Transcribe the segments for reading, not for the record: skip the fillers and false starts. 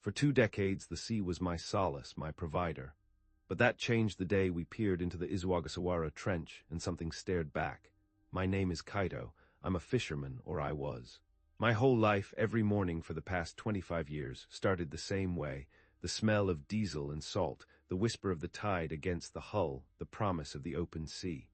For 2 decades, the sea was my solace, my provider. But that changed the day we peered into the Izuagasawara Trench and something stared back. My name is Kaito. I'm a fisherman, or I was. My whole life, every morning for the past 25 years, started the same way. The smell of diesel and salt, the whisper of the tide against the hull, the promise of the open sea.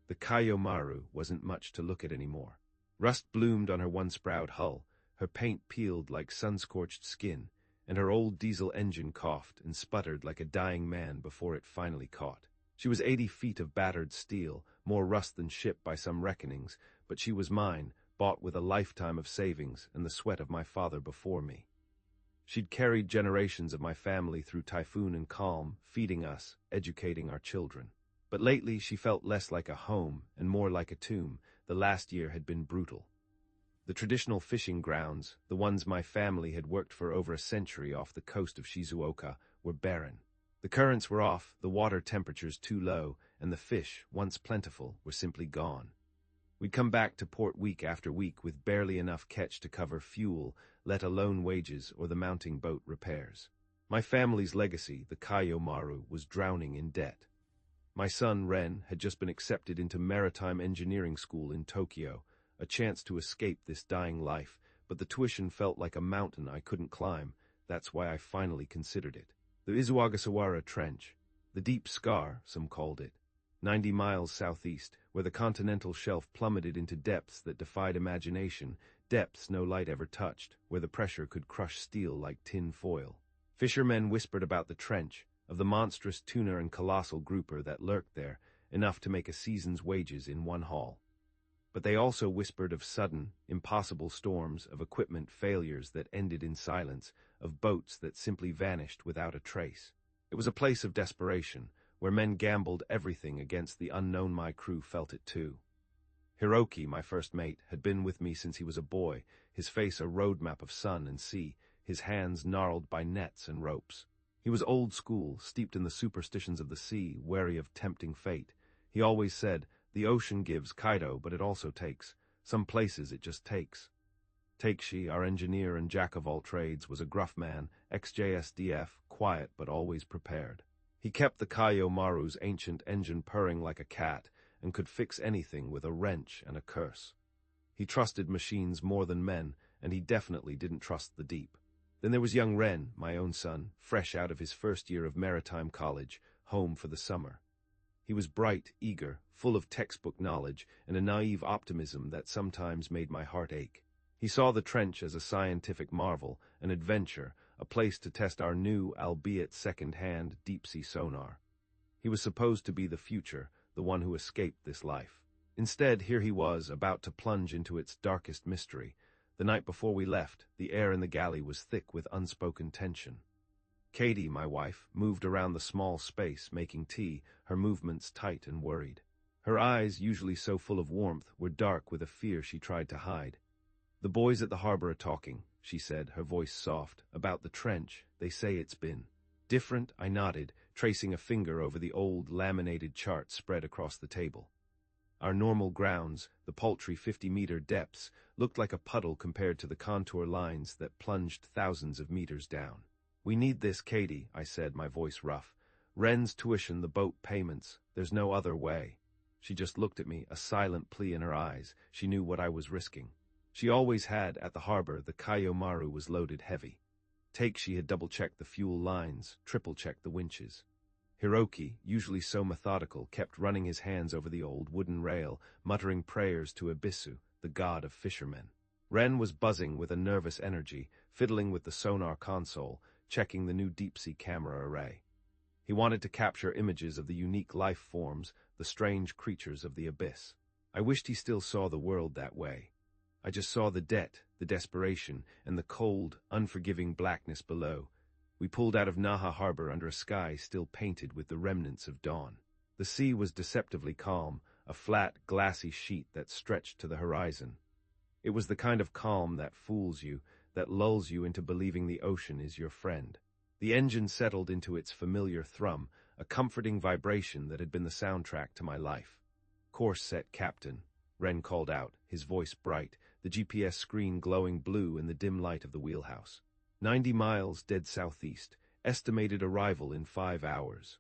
The Kaiomaru wasn't much to look at anymore. Rust bloomed on her once proud hull, her paint peeled like sun-scorched skin, and her old diesel engine coughed and sputtered like a dying man before it finally caught. She was 80 feet of battered steel, more rust than ship by some reckonings, but she was mine, bought with a lifetime of savings and the sweat of my father before me. She'd carried generations of my family through typhoon and calm, feeding us, educating our children. But lately she felt less like a home and more like a tomb. The last year had been brutal. The traditional fishing grounds, the ones my family had worked for over a century off the coast of Shizuoka, were barren. The currents were off, the water temperatures too low, and the fish, once plentiful, were simply gone. We'd come back to port week after week with barely enough catch to cover fuel, let alone wages or the mounting boat repairs. My family's legacy, the Kaiomaru, was drowning in debt. My son, Ren, had just been accepted into maritime engineering school in Tokyo, a chance to escape this dying life, but the tuition felt like a mountain I couldn't climb. That's why I finally considered it. The Izuagasawara Trench, the deep scar, some called it, 90 miles southeast, where the continental shelf plummeted into depths that defied imagination, depths no light ever touched, where the pressure could crush steel like tin foil. Fishermen whispered about the trench, of the monstrous tuna and colossal grouper that lurked there, enough to make a season's wages in one haul. But they also whispered of sudden, impossible storms, of equipment failures that ended in silence, of boats that simply vanished without a trace. It was a place of desperation, where men gambled everything against the unknown. My crew felt it too. Hiroki, my first mate, had been with me since he was a boy, his face a roadmap of sun and sea, his hands gnarled by nets and ropes. He was old school, steeped in the superstitions of the sea, wary of tempting fate. He always said, "The ocean gives, Kaito, but it also takes. Some places it just takes." Takeshi, our engineer and jack-of-all-trades, was a gruff man, ex-JSDF, quiet but always prepared. He kept the Kaiomaru's ancient engine purring like a cat and could fix anything with a wrench and a curse. He trusted machines more than men, and he definitely didn't trust the deep. Then there was young Ren, my own son, fresh out of his first year of maritime college, home for the summer. He was bright, eager, full of textbook knowledge and a naive optimism that sometimes made my heart ache. He saw the trench as a scientific marvel, an adventure, a place to test our new, albeit second-hand, deep-sea sonar. He was supposed to be the future, the one who escaped this life. Instead, here he was, about to plunge into its darkest mystery. The night before we left, the air in the galley was thick with unspoken tension. Katie, my wife, moved around the small space, making tea, her movements tight and worried. Her eyes, usually so full of warmth, were dark with a fear she tried to hide. "The boys at the harbor are talking," she said, her voice soft. "About the trench. They say it's been different." I nodded, tracing a finger over the old, laminated chart spread across the table. Our normal grounds, the paltry 50-meter depths, looked like a puddle compared to the contour lines that plunged thousands of meters down. "We need this, Katie," I said, my voice rough. "Ren's tuition, the boat payments. There's no other way." She just looked at me, a silent plea in her eyes. She knew what I was risking. She always had. At the harbor, the Kaiomaru was loaded heavy. She had double-checked the fuel lines, triple-checked the winches. Hiroki, usually so methodical, kept running his hands over the old wooden rail, muttering prayers to Ibisu, the god of fishermen. Ren was buzzing with a nervous energy, fiddling with the sonar console, checking the new deep-sea camera array. He wanted to capture images of the unique life forms, the strange creatures of the abyss. I wished he still saw the world that way. I just saw the debt, the desperation, and the cold, unforgiving blackness below. We pulled out of Naha Harbor under a sky still painted with the remnants of dawn. The sea was deceptively calm, a flat, glassy sheet that stretched to the horizon. It was the kind of calm that fools you, that lulls you into believing the ocean is your friend. The engine settled into its familiar thrum, a comforting vibration that had been the soundtrack to my life. "Course set, Captain," Ren called out, his voice bright, the GPS screen glowing blue in the dim light of the wheelhouse. 90 miles dead southeast, estimated arrival in 5 hours.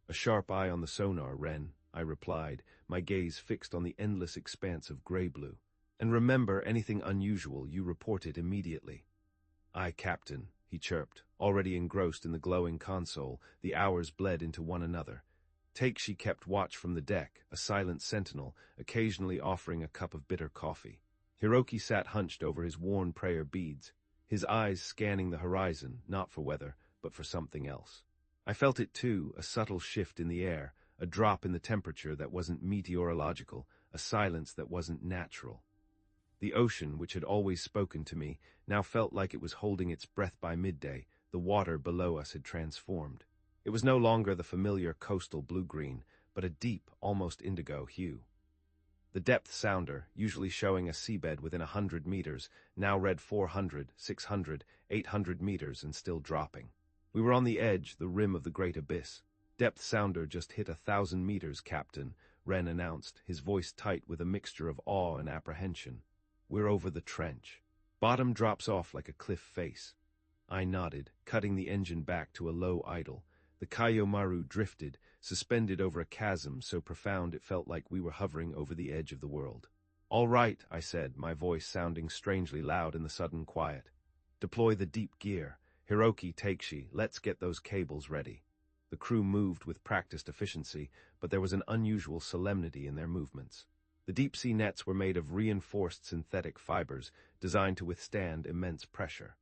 A sharp eye on the sonar, Ren, I replied, my gaze fixed on the endless expanse of gray-blue. And remember, anything unusual, you report it immediately. Aye, Captain, he chirped, already engrossed in the glowing console. The hours bled into one another. She kept watch from the deck, a silent sentinel, occasionally offering a cup of bitter coffee. Hiroki sat hunched over his worn prayer beads, his eyes scanning the horizon, not for weather, but for something else. I felt it too, a subtle shift in the air, a drop in the temperature that wasn't meteorological, a silence that wasn't natural. The ocean, which had always spoken to me, now felt like it was holding its breath by midday. The water below us had transformed. It was no longer the familiar coastal blue-green, but a deep, almost indigo hue. The depth sounder, usually showing a seabed within 100 meters, now read 400, 600, 800 meters and still dropping. We were on the edge, the rim of the great abyss. Depth sounder just hit 1,000 meters, Captain, Ren announced, his voice tight with a mixture of awe and apprehension. We're over the trench. Bottom drops off like a cliff face. I nodded, cutting the engine back to a low idle. The Kaiomaru drifted, suspended over a chasm so profound it felt like we were hovering over the edge of the world. All right, I said, my voice sounding strangely loud in the sudden quiet. Deploy the deep gear. Hiroki, Takeshi, let's get those cables ready. The crew moved with practiced efficiency, but there was an unusual solemnity in their movements. The deep-sea nets were made of reinforced synthetic fibers, designed to withstand immense pressure.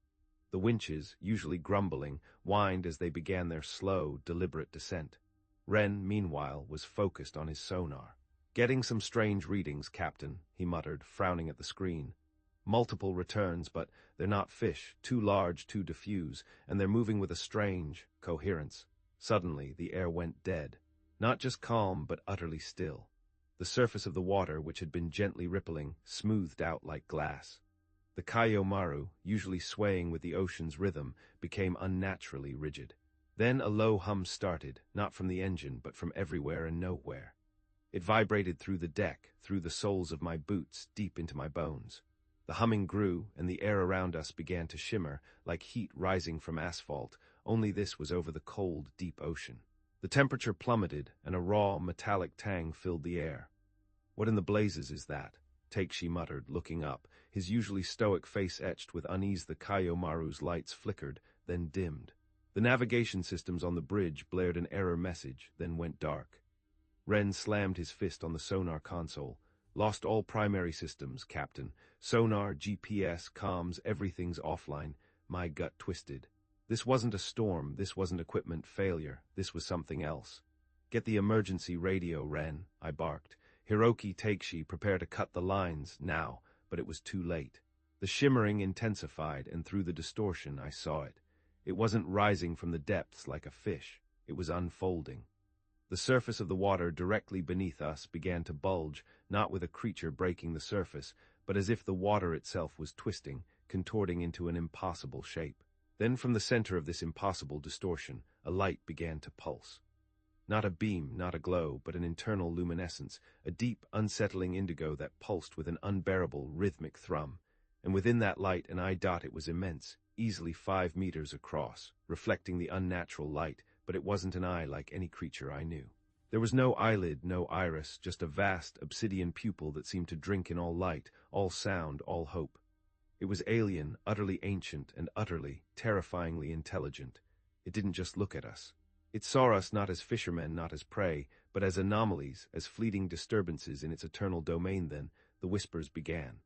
The winches, usually grumbling, whined as they began their slow, deliberate descent. Ren, meanwhile, was focused on his sonar. Getting some strange readings, Captain, he muttered, frowning at the screen. Multiple returns, but they're not fish, too large, too diffuse, and they're moving with a strange coherence. Suddenly, the air went dead. Not just calm, but utterly still. The surface of the water, which had been gently rippling, smoothed out like glass. The Kaiomaru, usually swaying with the ocean's rhythm, became unnaturally rigid. Then a low hum started, not from the engine, but from everywhere and nowhere. It vibrated through the deck, through the soles of my boots, deep into my bones. The humming grew, and the air around us began to shimmer, like heat rising from asphalt, only this was over the cold, deep ocean. The temperature plummeted, and a raw, metallic tang filled the air. What in the blazes is that? Takeshi muttered, looking up, his usually stoic face etched with unease. The Kaiomaru's lights flickered, then dimmed. The navigation systems on the bridge blared an error message, then went dark. Ren slammed his fist on the sonar console. Lost all primary systems, Captain. Sonar, GPS, comms, everything's offline. My gut twisted. This wasn't a storm, this wasn't equipment failure, this was something else. Get the emergency radio, Ren, I barked. Hiroki, Takeshi, prepare to cut the lines, now, but it was too late. The shimmering intensified, and through the distortion I saw it. It wasn't rising from the depths like a fish, it was unfolding. The surface of the water directly beneath us began to bulge, not with a creature breaking the surface, but as if the water itself was twisting, contorting into an impossible shape. Then from the center of this impossible distortion, a light began to pulse. Not a beam, not a glow, but an internal luminescence, a deep, unsettling indigo that pulsed with an unbearable, rhythmic thrum. And within that light an eye dot, it was immense, easily 5 meters across, reflecting the unnatural light, but it wasn't an eye like any creature I knew. There was no eyelid, no iris, just a vast, obsidian pupil that seemed to drink in all light, all sound, all hope. It was alien, utterly ancient, and utterly, terrifyingly intelligent. It didn't just look at us. It saw us not as fishermen, not as prey, but as anomalies, as fleeting disturbances in its eternal domain. Then the whispers began.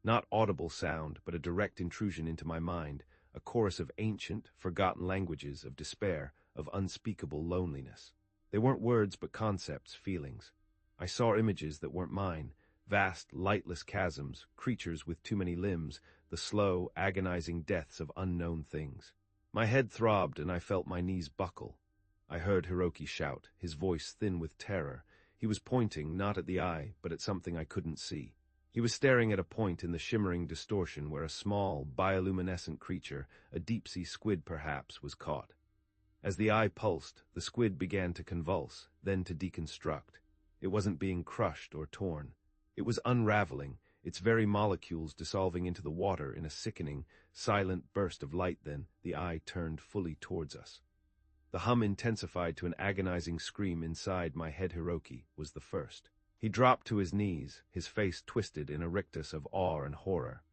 Not audible sound, but a direct intrusion into my mind, a chorus of ancient, forgotten languages, of despair, of unspeakable loneliness. They weren't words, but concepts, feelings. I saw images that weren't mine, vast, lightless chasms, creatures with too many limbs, the slow, agonizing deaths of unknown things. My head throbbed, and I felt my knees buckle. I heard Hiroki shout, his voice thin with terror. He was pointing, not at the eye, but at something I couldn't see. He was staring at a point in the shimmering distortion where a small, bioluminescent creature, a deep-sea squid perhaps, was caught. As the eye pulsed, the squid began to convulse, then to deconstruct. It wasn't being crushed or torn. It was unraveling, its very molecules dissolving into the water in a sickening, silent burst of light. Then the eye turned fully towards us. The hum intensified to an agonizing scream inside my head. Hiroki was the first. He dropped to his knees, his face twisted in a rictus of awe and horror.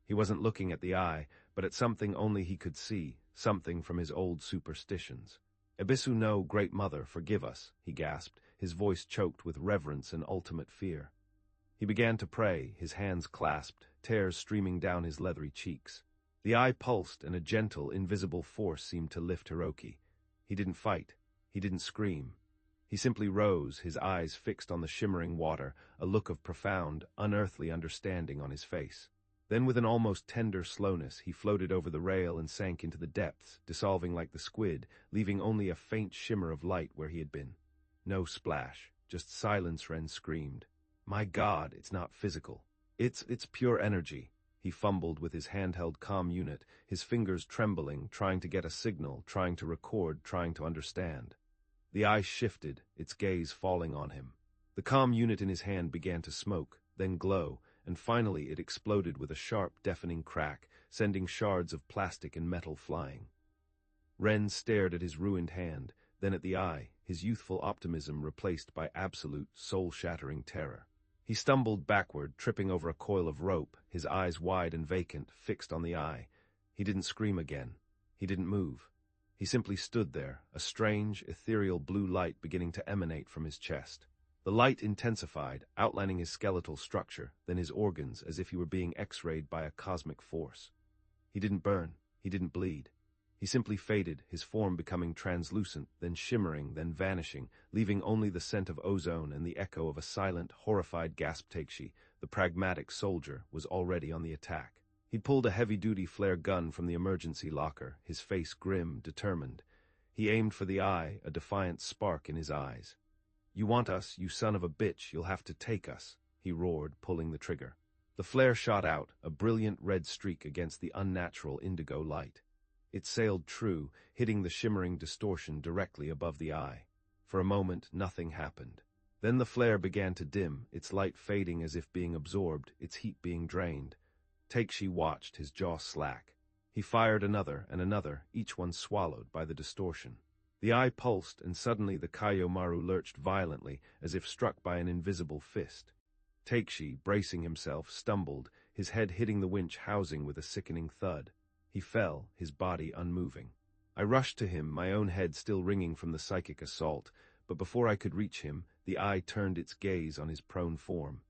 He wasn't looking at the eye, but at something only he could see, something from his old superstitions. "Ebisu no, Great Mother, forgive us," he gasped, his voice choked with reverence and ultimate fear. He began to pray, his hands clasped, tears streaming down his leathery cheeks. The eye pulsed, and a gentle, invisible force seemed to lift Hiroki. He didn't fight. He didn't scream. He simply rose, his eyes fixed on the shimmering water, a look of profound, unearthly understanding on his face. Then with an almost tender slowness, he floated over the rail and sank into the depths, dissolving like the squid, leaving only a faint shimmer of light where he had been. No splash, just silence. Ren screamed. "My God, it's not physical. It's pure energy." He fumbled with his handheld comm unit, his fingers trembling, trying to get a signal, trying to record, trying to understand. The eye shifted, its gaze falling on him. The comm unit in his hand began to smoke, then glow, and finally it exploded with a sharp, deafening crack, sending shards of plastic and metal flying. Ren stared at his ruined hand, then at the eye, his youthful optimism replaced by absolute, soul-shattering terror. He stumbled backward, tripping over a coil of rope, his eyes wide and vacant, fixed on the eye. He didn't scream again. He didn't move. He simply stood there, a strange, ethereal blue light beginning to emanate from his chest. The light intensified, outlining his skeletal structure, then his organs, as if he were being X-rayed by a cosmic force. He didn't burn. He didn't bleed. He simply faded, his form becoming translucent, then shimmering, then vanishing, leaving only the scent of ozone and the echo of a silent, horrified gasp. Takeshi, the pragmatic soldier, was already on the attack. He'd pulled a heavy-duty flare gun from the emergency locker, his face grim, determined. He aimed for the eye, a defiant spark in his eyes. "You want us, you son of a bitch, you'll have to take us," he roared, pulling the trigger. The flare shot out, a brilliant red streak against the unnatural indigo light. It sailed true, hitting the shimmering distortion directly above the eye. For a moment, nothing happened. Then the flare began to dim, its light fading as if being absorbed, its heat being drained. Takeshi watched, his jaw slack. He fired another and another, each one swallowed by the distortion. The eye pulsed, and suddenly the Kaiomaru lurched violently, as if struck by an invisible fist. Takeshi, bracing himself, stumbled, his head hitting the winch housing with a sickening thud. He fell, his body unmoving. I rushed to him, my own head still ringing from the psychic assault, but before I could reach him, the eye turned its gaze on his prone form.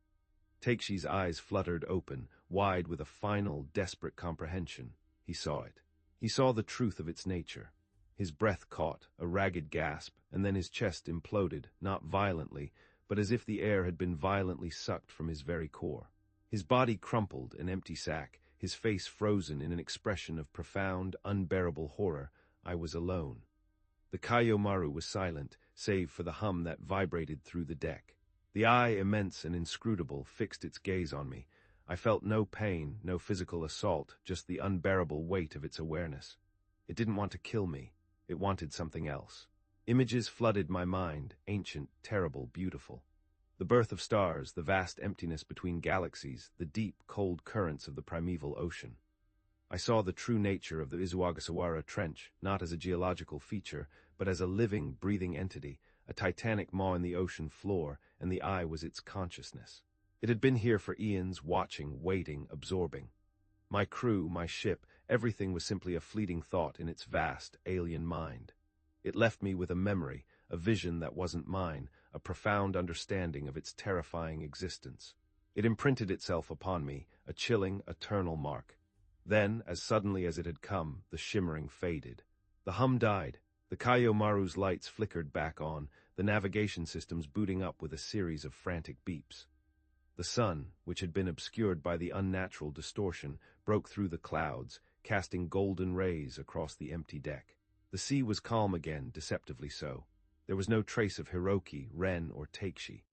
Takeshi's eyes fluttered open, wide with a final, desperate comprehension. He saw it. He saw the truth of its nature. His breath caught, a ragged gasp, and then his chest imploded, not violently, but as if the air had been violently sucked from his very core. His body crumpled, an empty sack, his face frozen in an expression of profound, unbearable horror. I was alone. The Kaiomaru was silent, save for the hum that vibrated through the deck. The eye, immense and inscrutable, fixed its gaze on me. I felt no pain, no physical assault, just the unbearable weight of its awareness. It didn't want to kill me. It wanted something else. Images flooded my mind, ancient, terrible, beautiful. The birth of stars, the vast emptiness between galaxies, the deep, cold currents of the primeval ocean. I saw the true nature of the Izuwagasawara Trench, not as a geological feature, but as a living, breathing entity, a titanic maw in the ocean floor, and the eye was its consciousness. It had been here for eons, watching, waiting, absorbing. My crew, my ship, everything was simply a fleeting thought in its vast, alien mind. It left me with a memory, a vision that wasn't mine, a profound understanding of its terrifying existence. It imprinted itself upon me, a chilling, eternal mark. Then, as suddenly as it had come, the shimmering faded. The hum died. The Kaiomaru's lights flickered back on, the navigation systems booting up with a series of frantic beeps. The sun, which had been obscured by the unnatural distortion, broke through the clouds, casting golden rays across the empty deck. The sea was calm again, deceptively so. There was no trace of Hiroki, Ren, or Takeshi.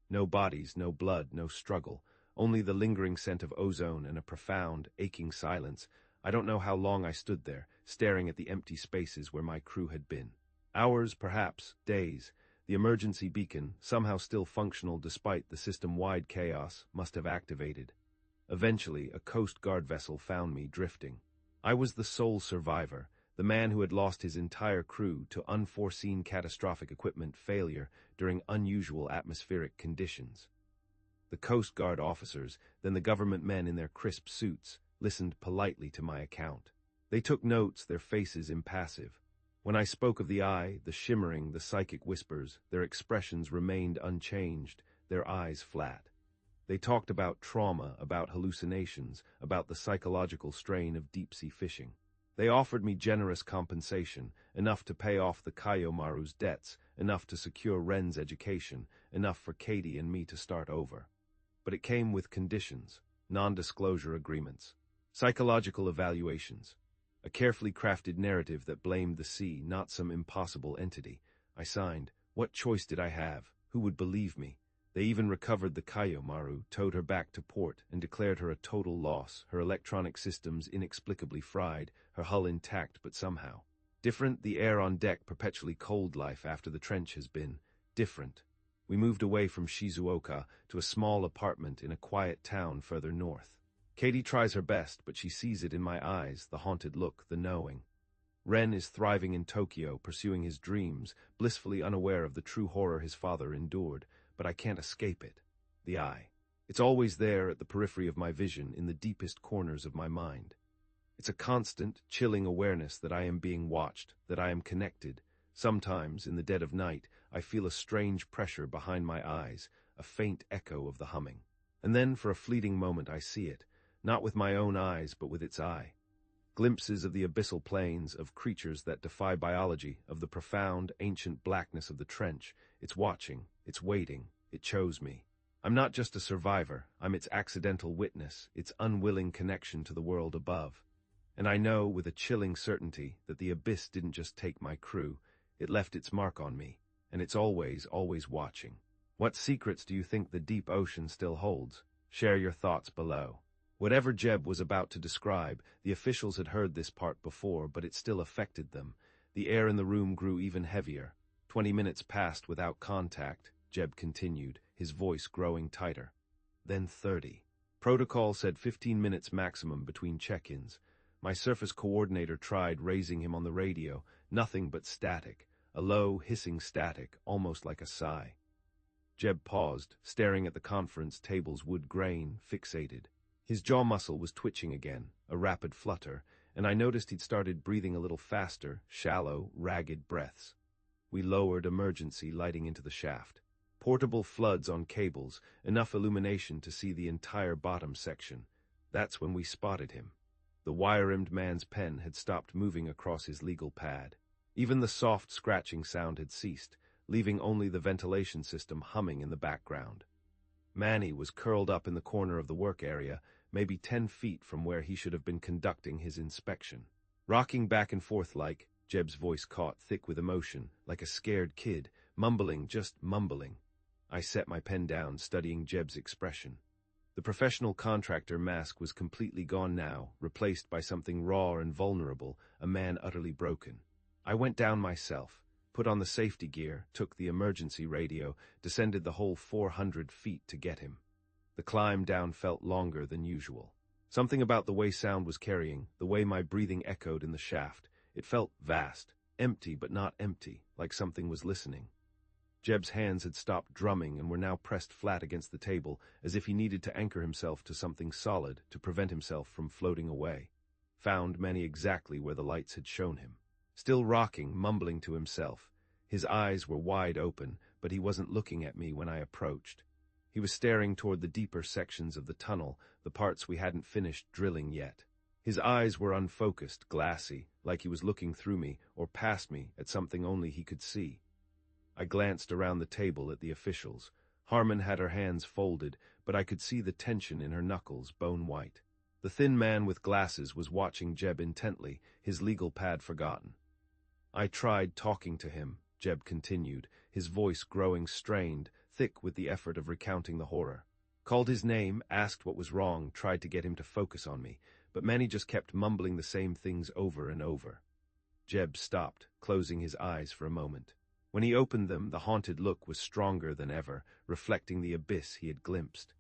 No bodies, no blood, no struggle, only the lingering scent of ozone and a profound, aching silence. I don't know how long I stood there, staring at the empty spaces where my crew had been. Hours, perhaps, days. The emergency beacon, somehow still functional despite the system-wide chaos, must have activated. Eventually, a Coast Guard vessel found me drifting. I was the sole survivor, the man who had lost his entire crew to unforeseen catastrophic equipment failure during unusual atmospheric conditions. The Coast Guard officers, then the government men in their crisp suits, listened politely to my account. They took notes, their faces impassive. When I spoke of the eye, the shimmering, the psychic whispers, their expressions remained unchanged, their eyes flat. They talked about trauma, about hallucinations, about the psychological strain of deep-sea fishing. They offered me generous compensation, enough to pay off the Kayomaru's debts, enough to secure Ren's education, enough for Katie and me to start over. But it came with conditions, non-disclosure agreements, psychological evaluations, a carefully crafted narrative that blamed the sea, not some impossible entity. I signed. What choice did I have? Who would believe me? They even recovered the Kayomaru, towed her back to port, and declared her a total loss, her electronic systems inexplicably fried, her hull intact but somehow different. The air on deck perpetually cold life after the trench has been different. We moved away from Shizuoka to a small apartment in a quiet town further north. Katie tries her best, but she sees it in my eyes, the haunted look, the knowing. Ren is thriving in Tokyo, pursuing his dreams, blissfully unaware of the true horror his father endured, but I can't escape it. The eye. It's always there at the periphery of my vision, in the deepest corners of my mind. It's a constant, chilling awareness that I am being watched, that I am connected. Sometimes, in the dead of night, I feel a strange pressure behind my eyes, a faint echo of the humming. And then, for a fleeting moment, I see it, not with my own eyes, but with its eye. Glimpses of the abyssal plains, of creatures that defy biology, of the profound, ancient blackness of the trench. It's watching, it's waiting, it chose me. I'm not just a survivor, I'm its accidental witness, its unwilling connection to the world above. And I know with a chilling certainty that the abyss didn't just take my crew, it left its mark on me, and it's always, always watching. What secrets do you think the deep ocean still holds? Share your thoughts below. Whatever Jeb was about to describe, the officials had heard this part before, but it still affected them. The air in the room grew even heavier. 20 minutes passed without contact, Jeb continued, his voice growing tighter. Then 30. Protocol said 15 minutes maximum between check-ins. My surface coordinator tried raising him on the radio, nothing but static, a low, hissing static, almost like a sigh. Jeb paused, staring at the conference table's wood grain, fixated. His jaw muscle was twitching again, a rapid flutter, and I noticed he'd started breathing a little faster, shallow, ragged breaths. We lowered emergency lighting into the shaft. Portable floods on cables, enough illumination to see the entire bottom section. That's when we spotted him. The wire-rimmed man's pen had stopped moving across his legal pad. Even the soft scratching sound had ceased, leaving only the ventilation system humming in the background. Manny was curled up in the corner of the work area, maybe 10 feet from where he should have been conducting his inspection. Rocking back and forth like, Jeb's voice caught, thick with emotion, like a scared kid, mumbling, just mumbling. I set my pen down, studying Jeb's expression. The professional contractor mask was completely gone now, replaced by something raw and vulnerable, a man utterly broken. I went down myself, put on the safety gear, took the emergency radio, descended the whole 400 feet to get him. The climb down felt longer than usual. Something about the way sound was carrying, the way my breathing echoed in the shaft. It felt vast, empty but not empty, like something was listening. Jeb's hands had stopped drumming and were now pressed flat against the table, as if he needed to anchor himself to something solid to prevent himself from floating away. Found Manny exactly where the lights had shown him. Still rocking, mumbling to himself. His eyes were wide open, but he wasn't looking at me when I approached. He was staring toward the deeper sections of the tunnel, the parts we hadn't finished drilling yet. His eyes were unfocused, glassy, like he was looking through me or past me at something only he could see. I glanced around the table at the officials. Harmon had her hands folded, but I could see the tension in her knuckles, bone white. The thin man with glasses was watching Jeb intently, his legal pad forgotten. I tried talking to him, Jeb continued, his voice growing strained, thick with the effort of recounting the horror. Called his name, asked what was wrong, tried to get him to focus on me, but Manny just kept mumbling the same things over and over. Jeb stopped, closing his eyes for a moment. When he opened them, the haunted look was stronger than ever, reflecting the abyss he had glimpsed.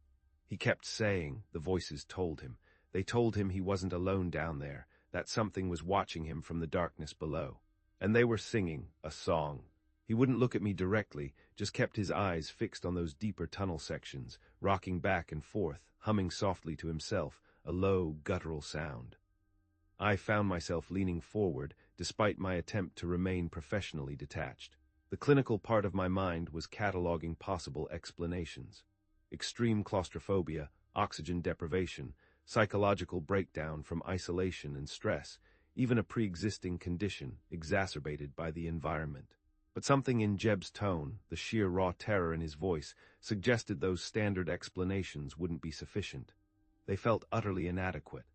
He kept saying, the voices told him. They told him he wasn't alone down there, that something was watching him from the darkness below. And they were singing a song. He wouldn't look at me directly, just kept his eyes fixed on those deeper tunnel sections, rocking back and forth, humming softly to himself, a low, guttural sound. I found myself leaning forward, despite my attempt to remain professionally detached. The clinical part of my mind was cataloging possible explanations. Extreme claustrophobia, oxygen deprivation, psychological breakdown from isolation and stress, even a pre-existing condition exacerbated by the environment. But something in Jeb's tone, the sheer raw terror in his voice, suggested those standard explanations wouldn't be sufficient. They felt utterly inadequate.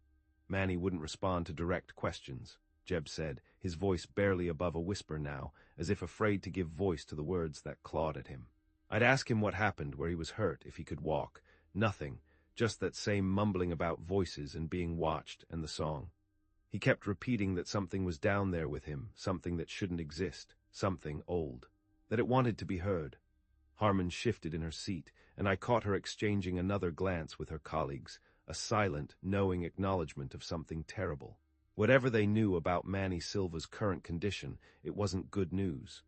Manny wouldn't respond to direct questions, Jeb said, his voice barely above a whisper now, as if afraid to give voice to the words that clawed at him. I'd ask him what happened, where he was hurt, if he could walk. Nothing, just that same mumbling about voices and being watched and the song. He kept repeating that something was down there with him, something that shouldn't exist, something old, that it wanted to be heard. Harmon shifted in her seat, and I caught her exchanging another glance with her colleagues, a silent, knowing acknowledgement of something terrible. Whatever they knew about Manny Silva's current condition, it wasn't good news.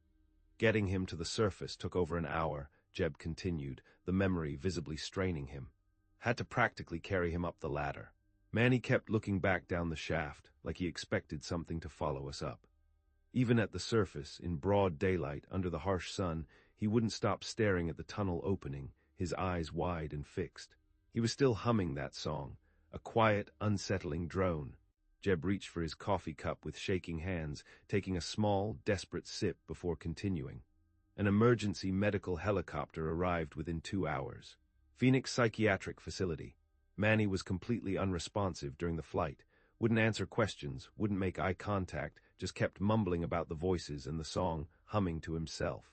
Getting him to the surface took over an hour, Jeb continued, the memory visibly straining him. Had to practically carry him up the ladder. Manny kept looking back down the shaft, like he expected something to follow us up. Even at the surface, in broad daylight, under the harsh sun, he wouldn't stop staring at the tunnel opening, his eyes wide and fixed. He was still humming that song, a quiet, unsettling drone. Jeb reached for his coffee cup with shaking hands, taking a small, desperate sip before continuing. An emergency medical helicopter arrived within 2 hours. Phoenix Psychiatric Facility. Manny was completely unresponsive during the flight, wouldn't answer questions, wouldn't make eye contact, just kept mumbling about the voices and the song, humming to himself.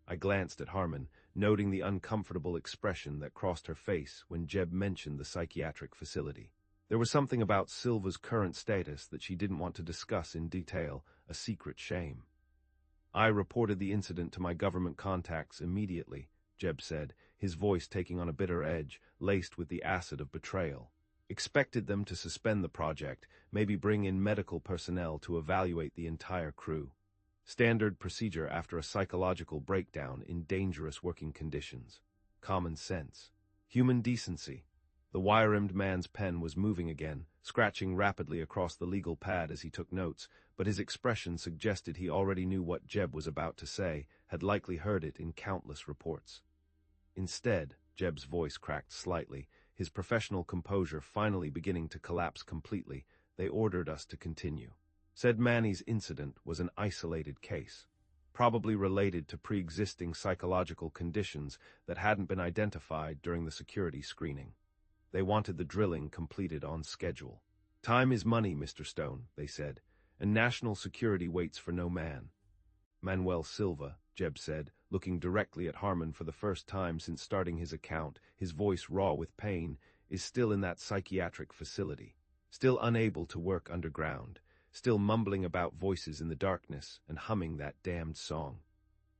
I glanced at Harmon, noting the uncomfortable expression that crossed her face when Jeb mentioned the psychiatric facility. There was something about Silva's current status that she didn't want to discuss in detail, a secret shame. I reported the incident to my government contacts immediately, Jeb said, his voice taking on a bitter edge, laced with the acid of betrayal. Expected them to suspend the project, maybe bring in medical personnel to evaluate the entire crew. Standard procedure after a psychological breakdown in dangerous working conditions. Common sense. Human decency. The wire-rimmed man's pen was moving again, scratching rapidly across the legal pad as he took notes, but his expression suggested he already knew what Jeb was about to say, had likely heard it in countless reports. Instead, Jeb's voice cracked slightly, his professional composure finally beginning to collapse completely. They ordered us to continue. Said Manny's incident was an isolated case, probably related to pre-existing psychological conditions that hadn't been identified during the security screening. They wanted the drilling completed on schedule. Time is money, Mr. Stone, they said, and national security waits for no man. Manuel Silva, Jeb said, looking directly at Harmon for the first time since starting his account, his voice raw with pain, is still in that psychiatric facility, still unable to work underground, still mumbling about voices in the darkness and humming that damned song.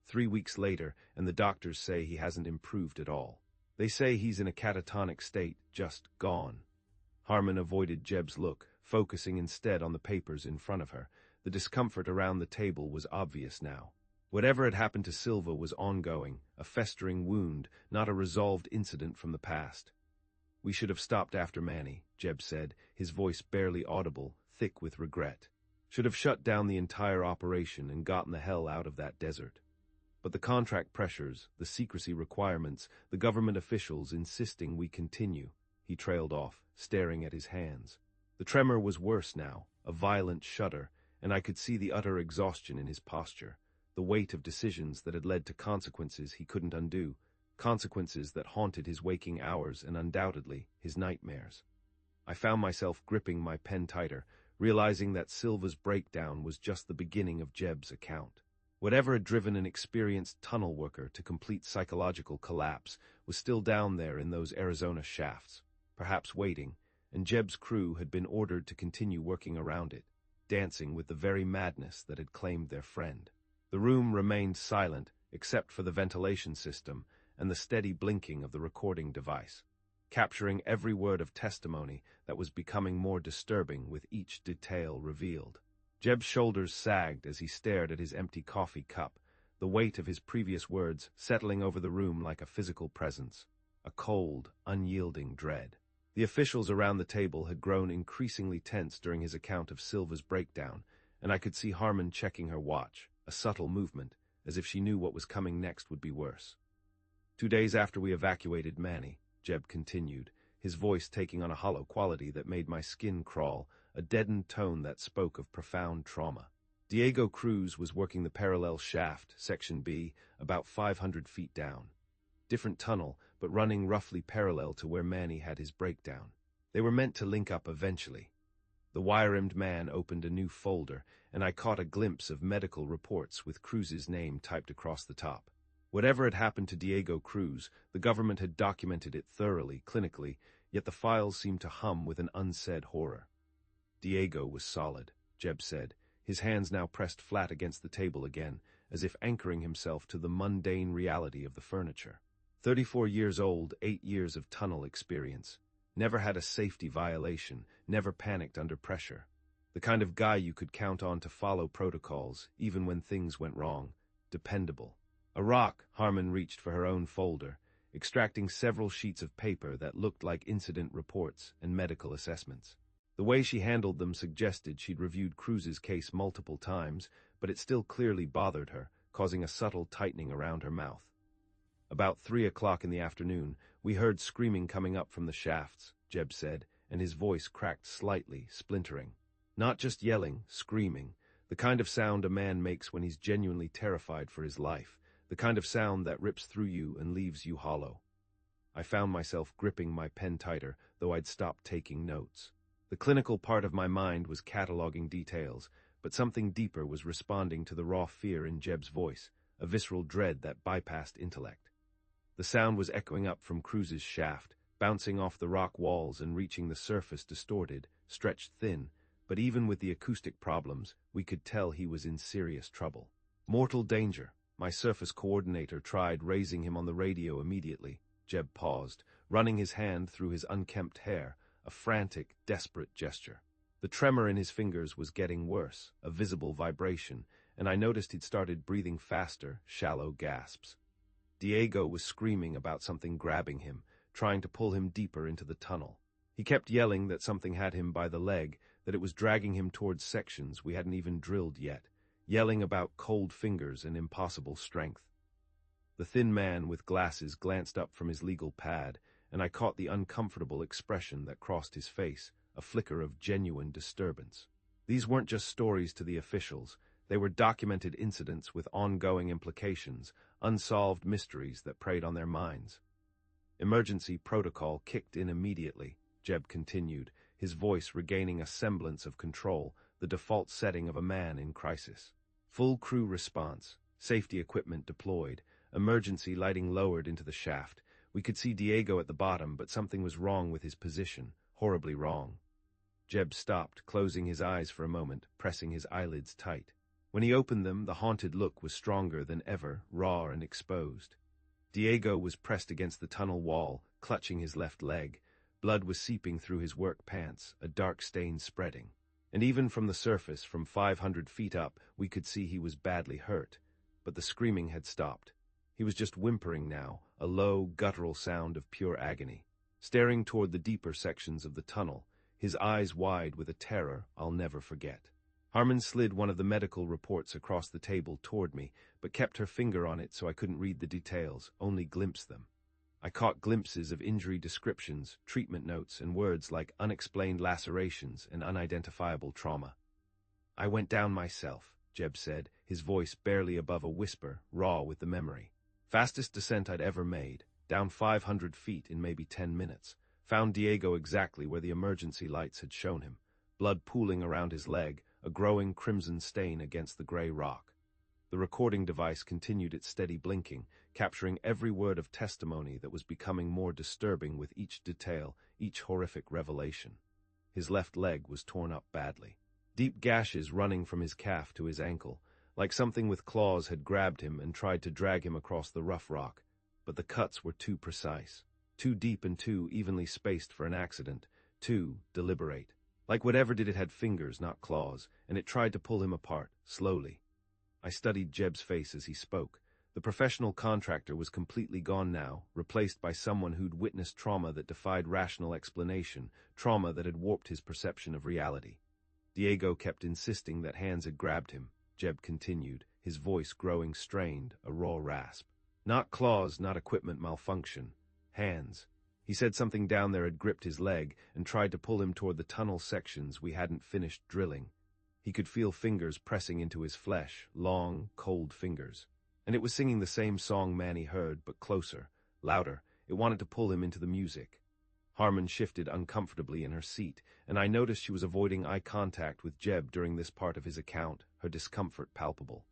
3 weeks later, and the doctors say he hasn't improved at all. They say he's in a catatonic state, just gone. Harmon avoided Jeb's look, focusing instead on the papers in front of her. The discomfort around the table was obvious now. Whatever had happened to Silva was ongoing, a festering wound, not a resolved incident from the past. We should have stopped after Manny, Jeb said, his voice barely audible, thick with regret. Should have shut down the entire operation and gotten the hell out of that desert. But the contract pressures, the secrecy requirements, the government officials insisting we continue. He trailed off, staring at his hands. The tremor was worse now, a violent shudder, and I could see the utter exhaustion in his posture, the weight of decisions that had led to consequences he couldn't undo, consequences that haunted his waking hours and undoubtedly his nightmares. I found myself gripping my pen tighter, realizing that Silva's breakdown was just the beginning of Jeb's account. Whatever had driven an experienced tunnel worker to complete psychological collapse was still down there in those Arizona shafts, perhaps waiting, and Jeb's crew had been ordered to continue working around it, dancing with the very madness that had claimed their friend. The room remained silent, except for the ventilation system and the steady blinking of the recording device. capturing every word of testimony that was becoming more disturbing with each detail revealed. Jeb's shoulders sagged as he stared at his empty coffee cup, the weight of his previous words settling over the room like a physical presence, a cold, unyielding dread. The officials around the table had grown increasingly tense during his account of Silva's breakdown, and I could see Harmon checking her watch, a subtle movement, as if she knew what was coming next would be worse. 2 days after we evacuated Manny, Jeb continued, his voice taking on a hollow quality that made my skin crawl, a deadened tone that spoke of profound trauma. Diego Cruz was working the parallel shaft, Section B, about 500 feet down. Different tunnel, but running roughly parallel to where Manny had his breakdown. They were meant to link up eventually. The wire-rimmed man opened a new folder, and I caught a glimpse of medical reports with Cruz's name typed across the top. Whatever had happened to Diego Cruz, the government had documented it thoroughly, clinically, yet the files seemed to hum with an unsaid horror. Diego was solid, Jeb said, his hands now pressed flat against the table again, as if anchoring himself to the mundane reality of the furniture. 34 years old, 8 years of tunnel experience. Never had a safety violation, never panicked under pressure. The kind of guy you could count on to follow protocols, even when things went wrong. Dependable. A rock, Harmon reached for her own folder, extracting several sheets of paper that looked like incident reports and medical assessments. The way she handled them suggested she'd reviewed Cruz's case multiple times, but it still clearly bothered her, causing a subtle tightening around her mouth. About 3 o'clock in the afternoon, we heard screaming coming up from the shafts, Jeb said, and his voice cracked slightly, splintering. Not just yelling, screaming, the kind of sound a man makes when he's genuinely terrified for his life, the kind of sound that rips through you and leaves you hollow. I found myself gripping my pen tighter, though I'd stopped taking notes. The clinical part of my mind was cataloging details, but something deeper was responding to the raw fear in Jeb's voice, a visceral dread that bypassed intellect. The sound was echoing up from Cruz's shaft, bouncing off the rock walls and reaching the surface distorted, stretched thin, but even with the acoustic problems, we could tell he was in serious trouble. Mortal danger. My surface coordinator tried raising him on the radio immediately. Jeb paused, running his hand through his unkempt hair, a frantic, desperate gesture. The tremor in his fingers was getting worse, a visible vibration, and I noticed he'd started breathing faster, shallow gasps. Diego was screaming about something grabbing him, trying to pull him deeper into the tunnel. He kept yelling that something had him by the leg, that it was dragging him towards sections we hadn't even drilled yet, yelling about cold fingers and impossible strength. The thin man with glasses glanced up from his legal pad, and I caught the uncomfortable expression that crossed his face, a flicker of genuine disturbance. These weren't just stories to the officials, they were documented incidents with ongoing implications, unsolved mysteries that preyed on their minds. Emergency protocol kicked in immediately, Jeb continued, his voice regaining a semblance of control, the default setting of a man in crisis. Full crew response, safety equipment deployed, emergency lighting lowered into the shaft. We could see Diego at the bottom, but something was wrong with his position, horribly wrong. Jeb stopped, closing his eyes for a moment, pressing his eyelids tight. When he opened them, the haunted look was stronger than ever, raw and exposed. Diego was pressed against the tunnel wall, clutching his left leg. Blood was seeping through his work pants, a dark stain spreading. And even from the surface, from 500 feet up, we could see he was badly hurt. But the screaming had stopped. He was just whimpering now, a low, guttural sound of pure agony. Staring toward the deeper sections of the tunnel, his eyes wide with a terror I'll never forget. Harmon slid one of the medical reports across the table toward me, but kept her finger on it so I couldn't read the details, only glimpse them. I caught glimpses of injury descriptions, treatment notes, and words like unexplained lacerations and unidentifiable trauma. I went down myself, Jeb said, his voice barely above a whisper, raw with the memory. Fastest descent I'd ever made, down 500 feet in maybe 10 minutes. Found Diego exactly where the emergency lights had shown him, blood pooling around his leg, a growing crimson stain against the gray rock. The recording device continued its steady blinking, capturing every word of testimony that was becoming more disturbing with each detail, each horrific revelation. His left leg was torn up badly. Deep gashes running from his calf to his ankle, like something with claws had grabbed him and tried to drag him across the rough rock, but the cuts were too precise. too deep and too evenly spaced for an accident, too deliberate. Like whatever did it had fingers, not claws, and it tried to pull him apart, slowly. I studied Jeb's face as he spoke. The professional contractor was completely gone now, replaced by someone who'd witnessed trauma that defied rational explanation, trauma that had warped his perception of reality. Diego kept insisting that hands had grabbed him. Jeb continued, his voice growing strained, a raw rasp. Not claws, not equipment malfunction. Hands. He said something down there had gripped his leg and tried to pull him toward the tunnel sections we hadn't finished drilling. He could feel fingers pressing into his flesh, long, cold fingers. And it was singing the same song Manny heard, but closer, louder. It wanted to pull him into the music. Harmon shifted uncomfortably in her seat, and I noticed she was avoiding eye contact with Jeb during this part of his account, her discomfort palpable.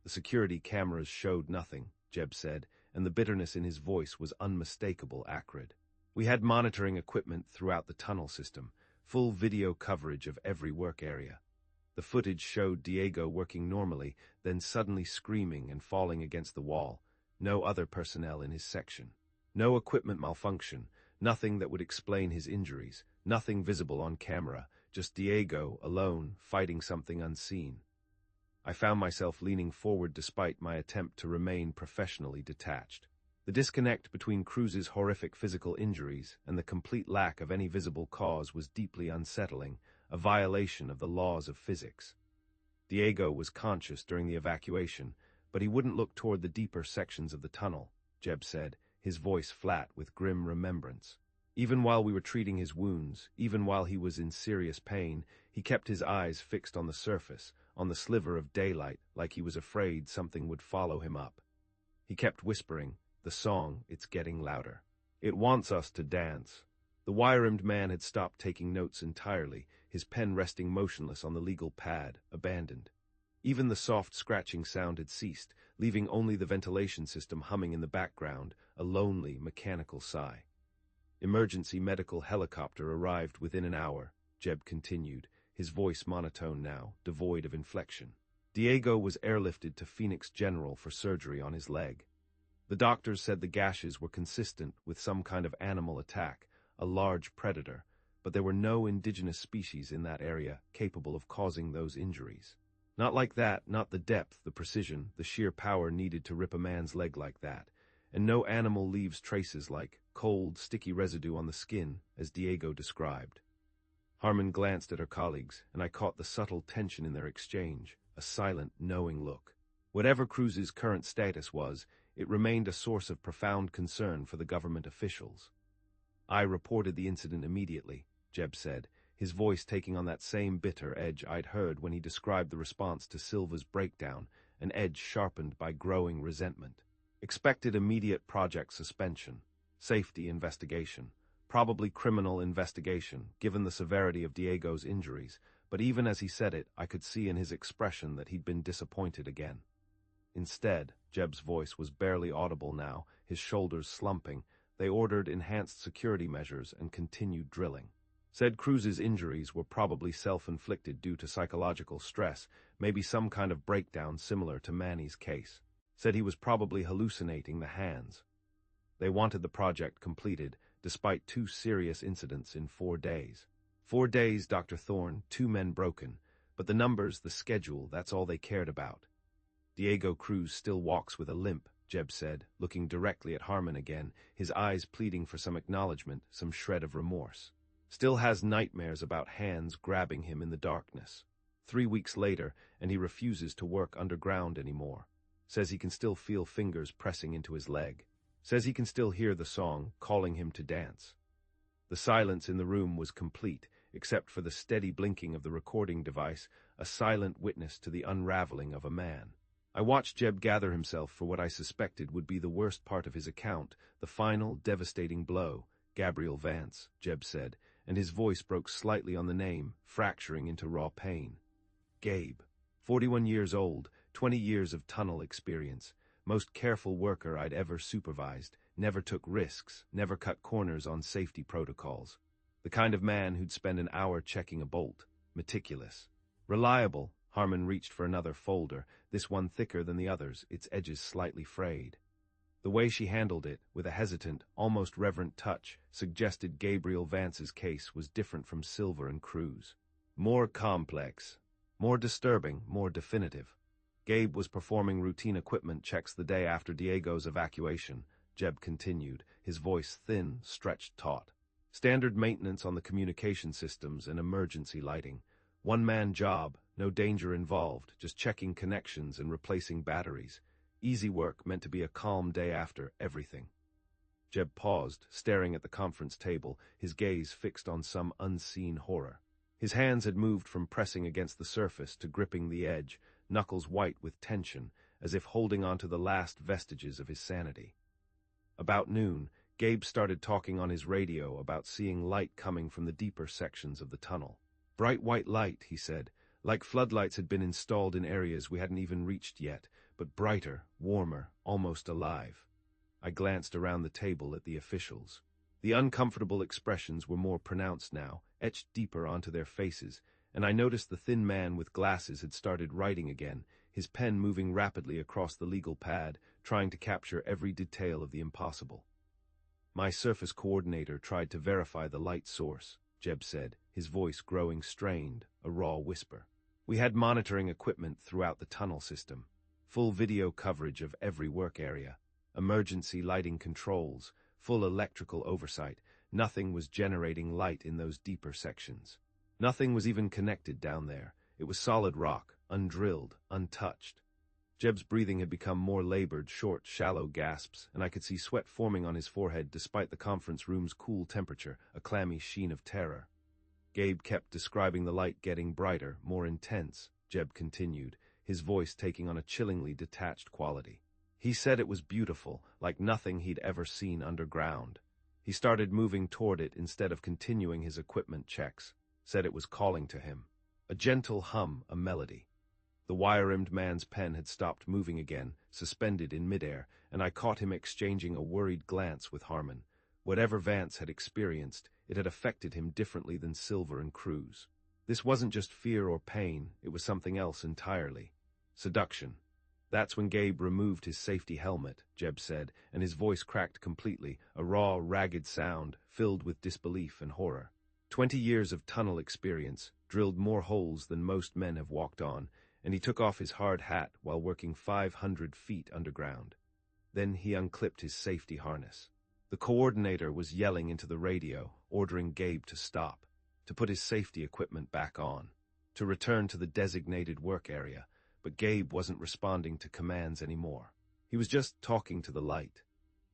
The security cameras showed nothing, Jeb said, and the bitterness in his voice was unmistakable, acrid. We had monitoring equipment throughout the tunnel system, full video coverage of every work area. The footage showed Diego working normally, then suddenly screaming and falling against the wall. No other personnel in his section. No equipment malfunction, nothing that would explain his injuries, nothing visible on camera, just Diego, alone, fighting something unseen. I found myself leaning forward despite my attempt to remain professionally detached. The disconnect between Cruz's horrific physical injuries and the complete lack of any visible cause was deeply unsettling, a violation of the laws of physics. Diego was conscious during the evacuation, but he wouldn't look toward the deeper sections of the tunnel, Jeb said, his voice flat with grim remembrance. Even while we were treating his wounds, even while he was in serious pain, he kept his eyes fixed on the surface, on the sliver of daylight, like he was afraid something would follow him up. He kept whispering, "The song, it's getting louder. It wants us to dance." The wire-rimmed man had stopped taking notes entirely, his pen resting motionless on the legal pad, abandoned. Even the soft scratching sound had ceased, leaving only the ventilation system humming in the background, a lonely, mechanical sigh. Emergency medical helicopter arrived within an hour, Jeb continued, his voice monotone now, devoid of inflection. Diego was airlifted to Phoenix General for surgery on his leg. The doctors said the gashes were consistent with some kind of animal attack, a large predator, but there were no indigenous species in that area capable of causing those injuries. Not like that, not the depth, the precision, the sheer power needed to rip a man's leg like that, and no animal leaves traces like cold, sticky residue on the skin, as Diego described. Harmon glanced at her colleagues, and I caught the subtle tension in their exchange, a silent, knowing look. Whatever Cruz's current status was, it remained a source of profound concern for the government officials. I reported the incident immediately, Jeb said, his voice taking on that same bitter edge I'd heard when he described the response to Silva's breakdown, an edge sharpened by growing resentment. Expected immediate project suspension, safety investigation, probably criminal investigation, given the severity of Diego's injuries, but even as he said it, I could see in his expression that he'd been disappointed again. Instead, Jeb's voice was barely audible now, his shoulders slumping. They ordered enhanced security measures and continued drilling. Said Cruz's injuries were probably self-inflicted due to psychological stress, maybe some kind of breakdown similar to Manny's case. Said he was probably hallucinating the hands. They wanted the project completed, despite 2 serious incidents in 4 days. 4 days, Dr. Thorne, 2 men broken, but the numbers, the schedule, that's all they cared about. Diego Cruz still walks with a limp, Jeb said, looking directly at Harmon again, his eyes pleading for some acknowledgement, some shred of remorse. Still has nightmares about hands grabbing him in the darkness. 3 weeks later, and he refuses to work underground anymore. Says he can still feel fingers pressing into his leg. Says he can still hear the song, calling him to dance. The silence in the room was complete, except for the steady blinking of the recording device, a silent witness to the unraveling of a man. I watched Jeb gather himself for what I suspected would be the worst part of his account, the final, devastating blow. Gabriel Vance, Jeb said, and his voice broke slightly on the name, fracturing into raw pain. Gabe, 41 years old, 20 years of tunnel experience, most careful worker I'd ever supervised, never took risks, never cut corners on safety protocols. The kind of man who'd spend an hour checking a bolt, meticulous. Reliable. Harmon reached for another folder, this one thicker than the others, its edges slightly frayed. The way she handled it, with a hesitant, almost reverent touch, suggested Gabriel Vance's case was different from Silver and Cruz. More complex, more disturbing, more definitive. Gabe was performing routine equipment checks the day after Diego's evacuation, Jeb continued, his voice thin, stretched taut. Standard maintenance on the communication systems and emergency lighting. One-man job, no danger involved, just checking connections and replacing batteries. Easy work meant to be a calm day after everything. Jeb paused, staring at the conference table, his gaze fixed on some unseen horror. His hands had moved from pressing against the surface to gripping the edge, knuckles white with tension, as if holding on to the last vestiges of his sanity. About noon, Gabe started talking on his radio about seeing light coming from the deeper sections of the tunnel. Bright white light, he said, like floodlights had been installed in areas we hadn't even reached yet, but brighter, warmer, almost alive. I glanced around the table at the officials. The uncomfortable expressions were more pronounced now, etched deeper onto their faces, and I noticed the thin man with glasses had started writing again, his pen moving rapidly across the legal pad, trying to capture every detail of the impossible. My surface coordinator tried to verify the light source, Jeb said, his voice growing strained, a raw whisper. We had monitoring equipment throughout the tunnel system, full video coverage of every work area, emergency lighting controls, full electrical oversight. Nothing was generating light in those deeper sections. Nothing was even connected down there. It was solid rock, undrilled, untouched. Jeb's breathing had become more labored, short, shallow gasps, and I could see sweat forming on his forehead despite the conference room's cool temperature, a clammy sheen of terror. Gabe kept describing the light getting brighter, more intense, Jeb continued, his voice taking on a chillingly detached quality. He said it was beautiful, like nothing he'd ever seen underground. He started moving toward it instead of continuing his equipment checks, said it was calling to him. A gentle hum, a melody. The wire-rimmed man's pen had stopped moving again, suspended in midair, and I caught him exchanging a worried glance with Harmon. Whatever Vance had experienced, it had affected him differently than Silver and Cruz. This wasn't just fear or pain, it was something else entirely. Seduction. That's when Gabe removed his safety helmet, Jeb said, and his voice cracked completely, a raw, ragged sound, filled with disbelief and horror. 20 years of tunnel experience, drilled more holes than most men have walked on, and he took off his hard hat while working 500 feet underground. Then he unclipped his safety harness. The coordinator was yelling into the radio, ordering Gabe to stop, to put his safety equipment back on, to return to the designated work area, but Gabe wasn't responding to commands anymore. He was just talking to the light.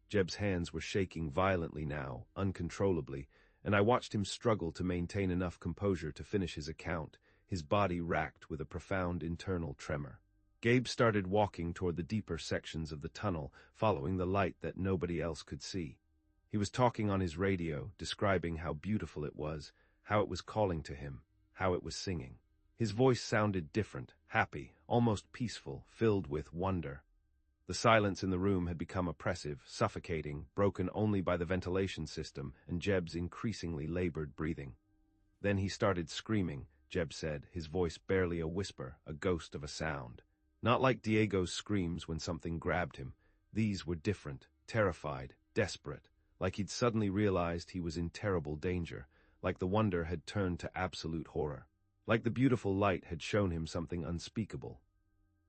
Jeb's hands were shaking violently now, uncontrollably, and I watched him struggle to maintain enough composure to finish his account, his body racked with a profound internal tremor. Gabe started walking toward the deeper sections of the tunnel, following the light that nobody else could see. He was talking on his radio, describing how beautiful it was, how it was calling to him, how it was singing. His voice sounded different, happy, almost peaceful, filled with wonder. The silence in the room had become oppressive, suffocating, broken only by the ventilation system and Jeb's increasingly labored breathing. Then he started screaming, Jeb said, his voice barely a whisper, a ghost of a sound. Not like Diego's screams when something grabbed him. These were different, terrified, desperate, like he'd suddenly realized he was in terrible danger, like the wonder had turned to absolute horror, like the beautiful light had shown him something unspeakable.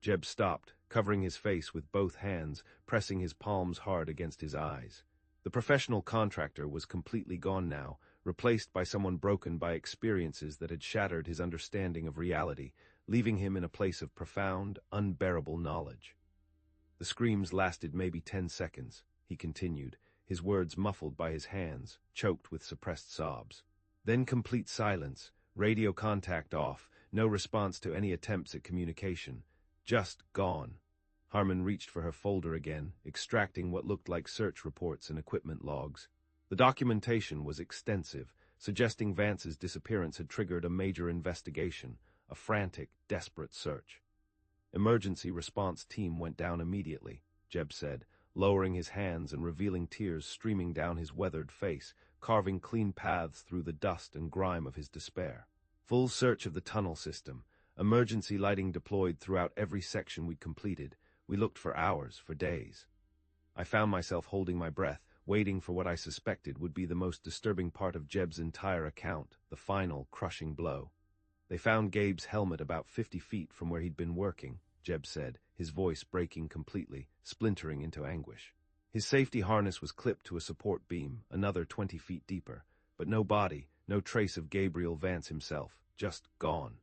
Jeb stopped, covering his face with both hands, pressing his palms hard against his eyes. The professional contractor was completely gone now, replaced by someone broken by experiences that had shattered his understanding of reality, leaving him in a place of profound, unbearable knowledge. The screams lasted maybe 10 seconds, he continued, his words muffled by his hands, choked with suppressed sobs. Then complete silence, radio contact off, no response to any attempts at communication. Just gone. Harmon reached for her folder again, extracting what looked like search reports and equipment logs. The documentation was extensive, suggesting Vance's disappearance had triggered a major investigation, a frantic, desperate search. Emergency response team went down immediately, Jeb said, lowering his hands and revealing tears streaming down his weathered face, carving clean paths through the dust and grime of his despair. Full search of the tunnel system, emergency lighting deployed throughout every section we completed. We looked for hours, for days. I found myself holding my breath, waiting for what I suspected would be the most disturbing part of Jeb's entire account, the final, crushing blow. They found Gabe's helmet about 50 feet from where he'd been working, Jeb said, his voice breaking completely, splintering into anguish. His safety harness was clipped to a support beam, another 20 feet deeper, but no body, no trace of Gabriel Vance himself, just gone.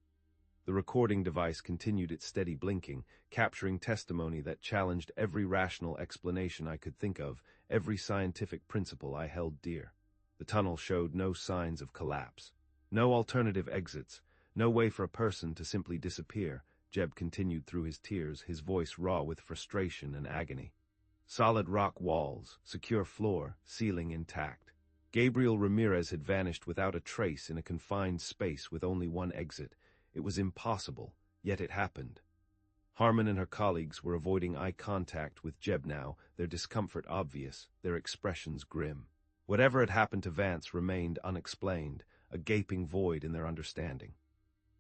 The recording device continued its steady blinking, capturing testimony that challenged every rational explanation I could think of, every scientific principle I held dear. The tunnel showed no signs of collapse. No alternative exits, no way for a person to simply disappear, Jeb continued through his tears, his voice raw with frustration and agony. Solid rock walls, secure floor, ceiling intact. Gabriel Ramirez had vanished without a trace in a confined space with only one exit. It was impossible, yet it happened. Harmon and her colleagues were avoiding eye contact with Jeb now, their discomfort obvious, their expressions grim. Whatever had happened to Vance remained unexplained, a gaping void in their understanding.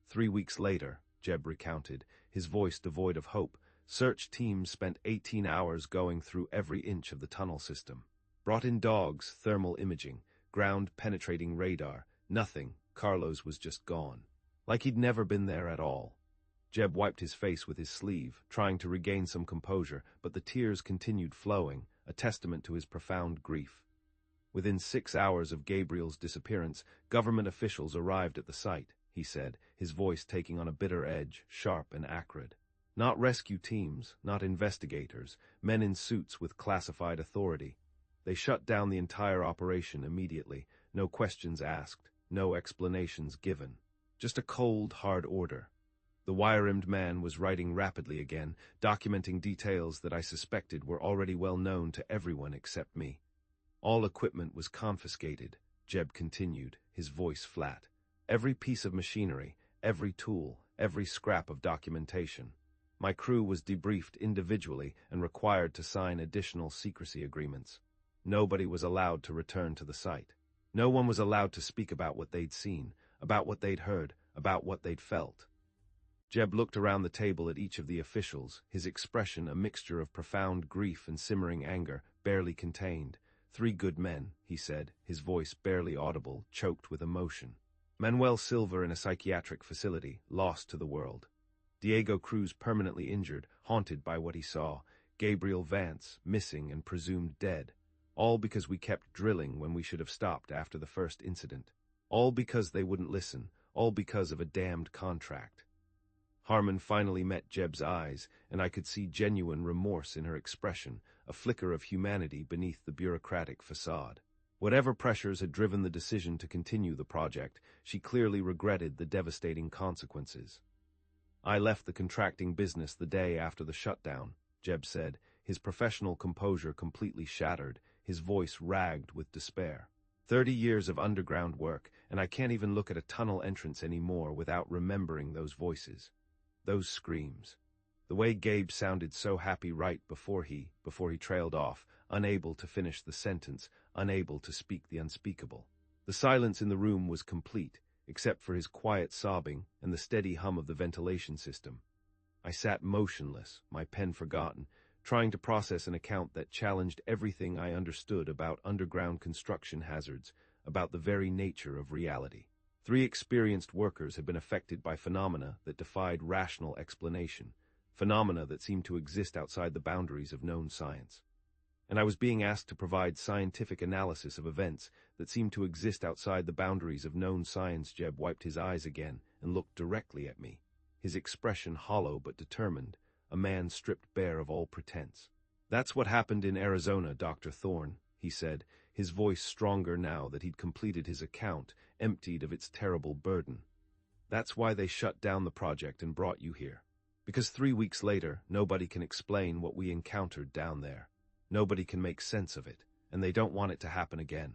3 weeks later, Jeb recounted, his voice devoid of hope, search teams spent 18 hours going through every inch of the tunnel system. Brought in dogs, thermal imaging, ground-penetrating radar, nothing. Carlos was just gone. Like he'd never been there at all. Jeb wiped his face with his sleeve, trying to regain some composure, but the tears continued flowing, a testament to his profound grief. Within 6 hours of Gabriel's disappearance, government officials arrived at the site, he said, his voice taking on a bitter edge, sharp and acrid. Not rescue teams, not investigators, men in suits with classified authority. They shut down the entire operation immediately, no questions asked, no explanations given. Just a cold, hard order. The wire-rimmed man was writing rapidly again, documenting details that I suspected were already well known to everyone except me. All equipment was confiscated, Jeb continued, his voice flat. Every piece of machinery, every tool, every scrap of documentation. My crew was debriefed individually and required to sign additional secrecy agreements. Nobody was allowed to return to the site. No one was allowed to speak about what they'd seen, about what they'd heard, about what they'd felt. Jeb looked around the table at each of the officials, his expression a mixture of profound grief and simmering anger, barely contained. 3 good men, he said, his voice barely audible, choked with emotion. Manuel Silva in a psychiatric facility, lost to the world. Diego Cruz permanently injured, haunted by what he saw. Gabriel Vance, missing and presumed dead. All because we kept drilling when we should have stopped after the first incident. All because they wouldn't listen, all because of a damned contract. Harmon finally met Jeb's eyes, and I could see genuine remorse in her expression, a flicker of humanity beneath the bureaucratic facade. Whatever pressures had driven the decision to continue the project, she clearly regretted the devastating consequences. I left the contracting business the day after the shutdown, Jeb said, his professional composure completely shattered, his voice ragged with despair. 30 years of underground work, and I can't even look at a tunnel entrance anymore without remembering those voices. Those screams. The way Gabe sounded so happy right before he trailed off, unable to finish the sentence, unable to speak the unspeakable. The silence in the room was complete, except for his quiet sobbing and the steady hum of the ventilation system. I sat motionless, my pen forgotten, trying to process an account that challenged everything I understood about underground construction hazards, about the very nature of reality. 3 experienced workers had been affected by phenomena that defied rational explanation, phenomena that seemed to exist outside the boundaries of known science. And I was being asked to provide scientific analysis of events that seemed to exist outside the boundaries of known science. Jeb wiped his eyes again and looked directly at me, his expression hollow but determined, a man stripped bare of all pretense. That's what happened in Arizona, Dr. Thorne, he said, his voice stronger now that he'd completed his account, emptied of its terrible burden. That's why they shut down the project and brought you here. Because 3 weeks later, nobody can explain what we encountered down there. Nobody can make sense of it, and they don't want it to happen again.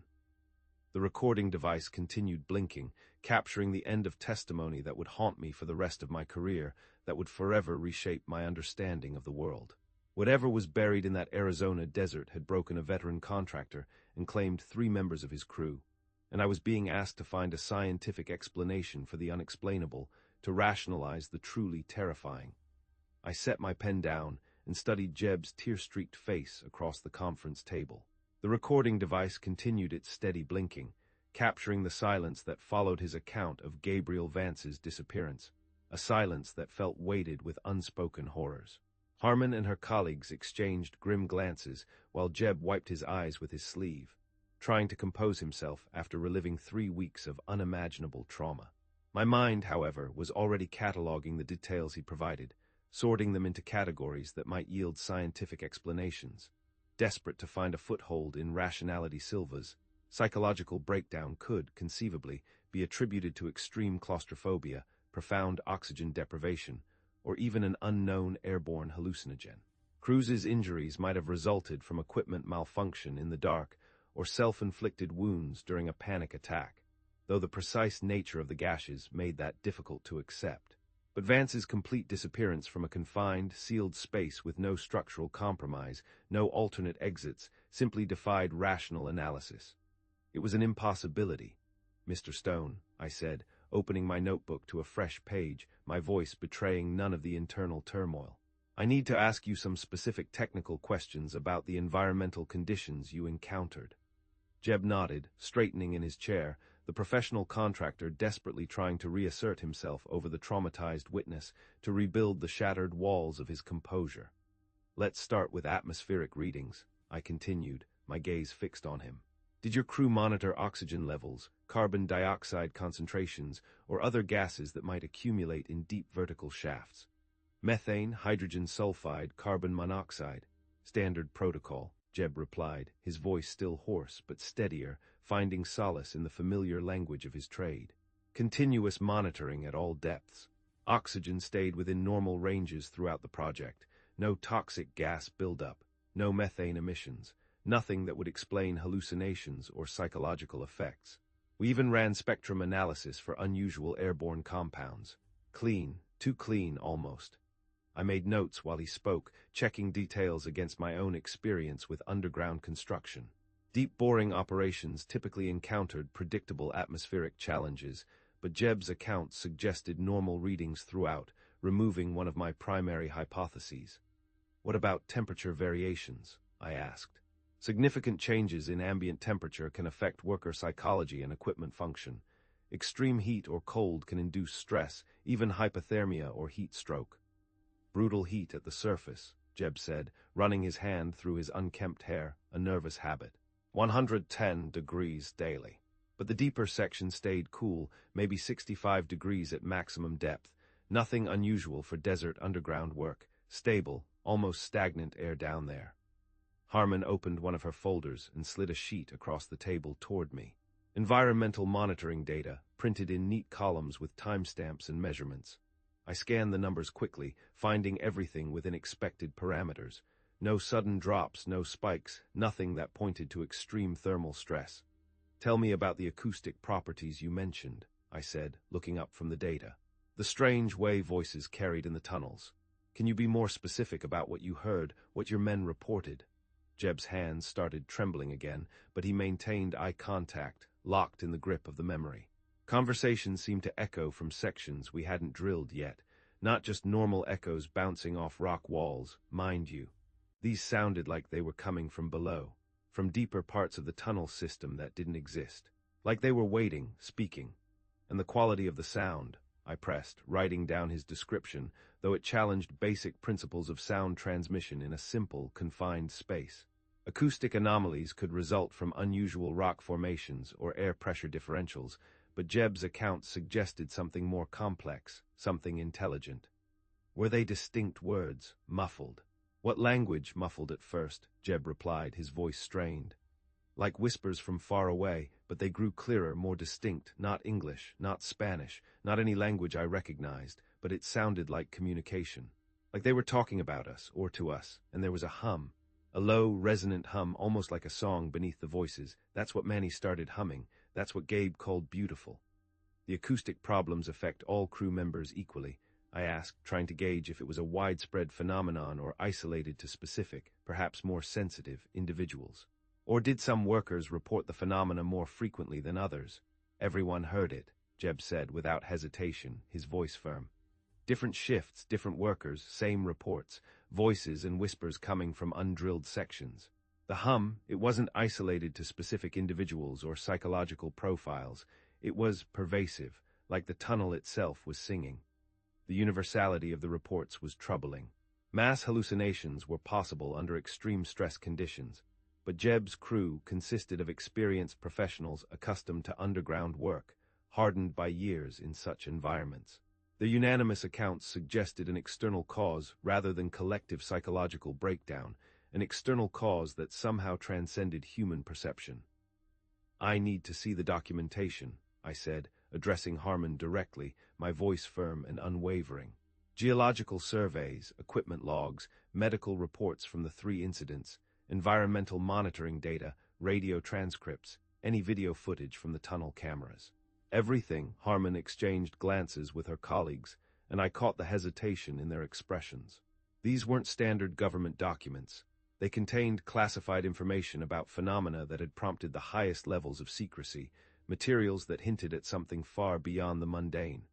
The recording device continued blinking, capturing the end of testimony that would haunt me for the rest of my career, that would forever reshape my understanding of the world. Whatever was buried in that Arizona desert had broken a veteran contractor and claimed 3 members of his crew, and I was being asked to find a scientific explanation for the unexplainable, to rationalize the truly terrifying. I set my pen down and studied Jeb's tear-streaked face across the conference table. The recording device continued its steady blinking, capturing the silence that followed his account of Gabriel Vance's disappearance, a silence that felt weighted with unspoken horrors. Harmon and her colleagues exchanged grim glances while Jeb wiped his eyes with his sleeve, trying to compose himself after reliving 3 weeks of unimaginable trauma. My mind, however, was already cataloging the details he provided, sorting them into categories that might yield scientific explanations. Desperate to find a foothold in rationality Silva's psychological breakdown could, conceivably, be attributed to extreme claustrophobia, profound oxygen deprivation, or even an unknown airborne hallucinogen. Cruz's injuries might have resulted from equipment malfunction in the dark or self-inflicted wounds during a panic attack, though the precise nature of the gashes made that difficult to accept. But Vance's complete disappearance from a confined, sealed space with no structural compromise, no alternate exits, simply defied rational analysis. It was an impossibility. "Mr. Stone," I said, opening my notebook to a fresh page, my voice betraying none of the internal turmoil. "I need to ask you some specific technical questions about the environmental conditions you encountered." Jeb nodded, straightening in his chair, the professional contractor desperately trying to reassert himself over the traumatized witness, to rebuild the shattered walls of his composure. "Let's start with atmospheric readings," I continued, my gaze fixed on him. "Did your crew monitor oxygen levels, carbon dioxide concentrations, or other gases that might accumulate in deep vertical shafts?" "Methane, hydrogen sulfide, carbon monoxide. Standard protocol," Jeb replied, his voice still hoarse but steadier, finding solace in the familiar language of his trade. "Continuous monitoring at all depths. Oxygen stayed within normal ranges throughout the project. No toxic gas buildup, no methane emissions, nothing that would explain hallucinations or psychological effects. We even ran spectrum analysis for unusual airborne compounds. Clean, too clean almost." I made notes while he spoke, checking details against my own experience with underground construction. Deep boring operations typically encountered predictable atmospheric challenges, but Jeb's account suggested normal readings throughout, removing one of my primary hypotheses. "What about temperature variations?" I asked. "Significant changes in ambient temperature can affect worker psychology and equipment function. Extreme heat or cold can induce stress, even hypothermia or heat stroke." "Brutal heat at the surface," Jeb said, running his hand through his unkempt hair, a nervous habit. 110 degrees daily. But the deeper section stayed cool, maybe 65 degrees at maximum depth. Nothing unusual for desert underground work. Stable, almost stagnant air down there." Harmon opened one of her folders and slid a sheet across the table toward me. "Environmental monitoring data, printed in neat columns with timestamps and measurements." I scanned the numbers quickly, finding everything within expected parameters. No sudden drops, no spikes, nothing that pointed to extreme thermal stress. "Tell me about the acoustic properties you mentioned," I said, looking up from the data. "The strange wave voices carried in the tunnels. Can you be more specific about what you heard, what your men reported?" Jeb's hands started trembling again, but he maintained eye contact, locked in the grip of the memory. Conversations seemed to echo from sections we hadn't drilled yet, not just normal echoes bouncing off rock walls, mind you. These sounded like they were coming from below, from deeper parts of the tunnel system that didn't exist. Like they were waiting, speaking. "And the quality of the sound," I pressed, writing down his description, though it challenged basic principles of sound transmission in a simple, confined space. "Acoustic anomalies could result from unusual rock formations or air pressure differentials, but Jeb's account suggested something more complex, something intelligent." "Were they distinct words, muffled?" "What language muffled at first?" Jeb replied, his voice strained. "Like whispers from far away, but they grew clearer, more distinct, not English, not Spanish, not any language I recognized, but it sounded like communication. Like they were talking about us, or to us, and there was a hum. A low, resonant hum, almost like a song beneath the voices. That's what Manny started humming. That's what Gabe called beautiful." "The acoustic problems affect all crew members equally?" I asked, trying to gauge if it was a widespread phenomenon or isolated to specific, perhaps more sensitive, individuals. "Or did some workers report the phenomena more frequently than others?" "Everyone heard it," Jeb said without hesitation, his voice firm. "Different shifts, different workers, same reports. voices and whispers coming from undrilled sections. The hum, it wasn't isolated to specific individuals or psychological profiles. It was pervasive, like the tunnel itself was singing. The universality of the reports was troubling. Mass hallucinations were possible under extreme stress conditions, but Jeb's crew consisted of experienced professionals accustomed to underground work, hardened by years in such environments. The unanimous accounts suggested an external cause rather than collective psychological breakdown, an external cause that somehow transcended human perception. "I need to see the documentation," I said, addressing Harmon directly, my voice firm and unwavering. Geological surveys, equipment logs, medical reports from the 3 incidents, environmental monitoring data, radio transcripts, any video footage from the tunnel cameras. Everything. Harmon exchanged glances with her colleagues, and I caught the hesitation in their expressions. These weren't standard government documents. They contained classified information about phenomena that had prompted the highest levels of secrecy, materials that hinted at something far beyond the mundane.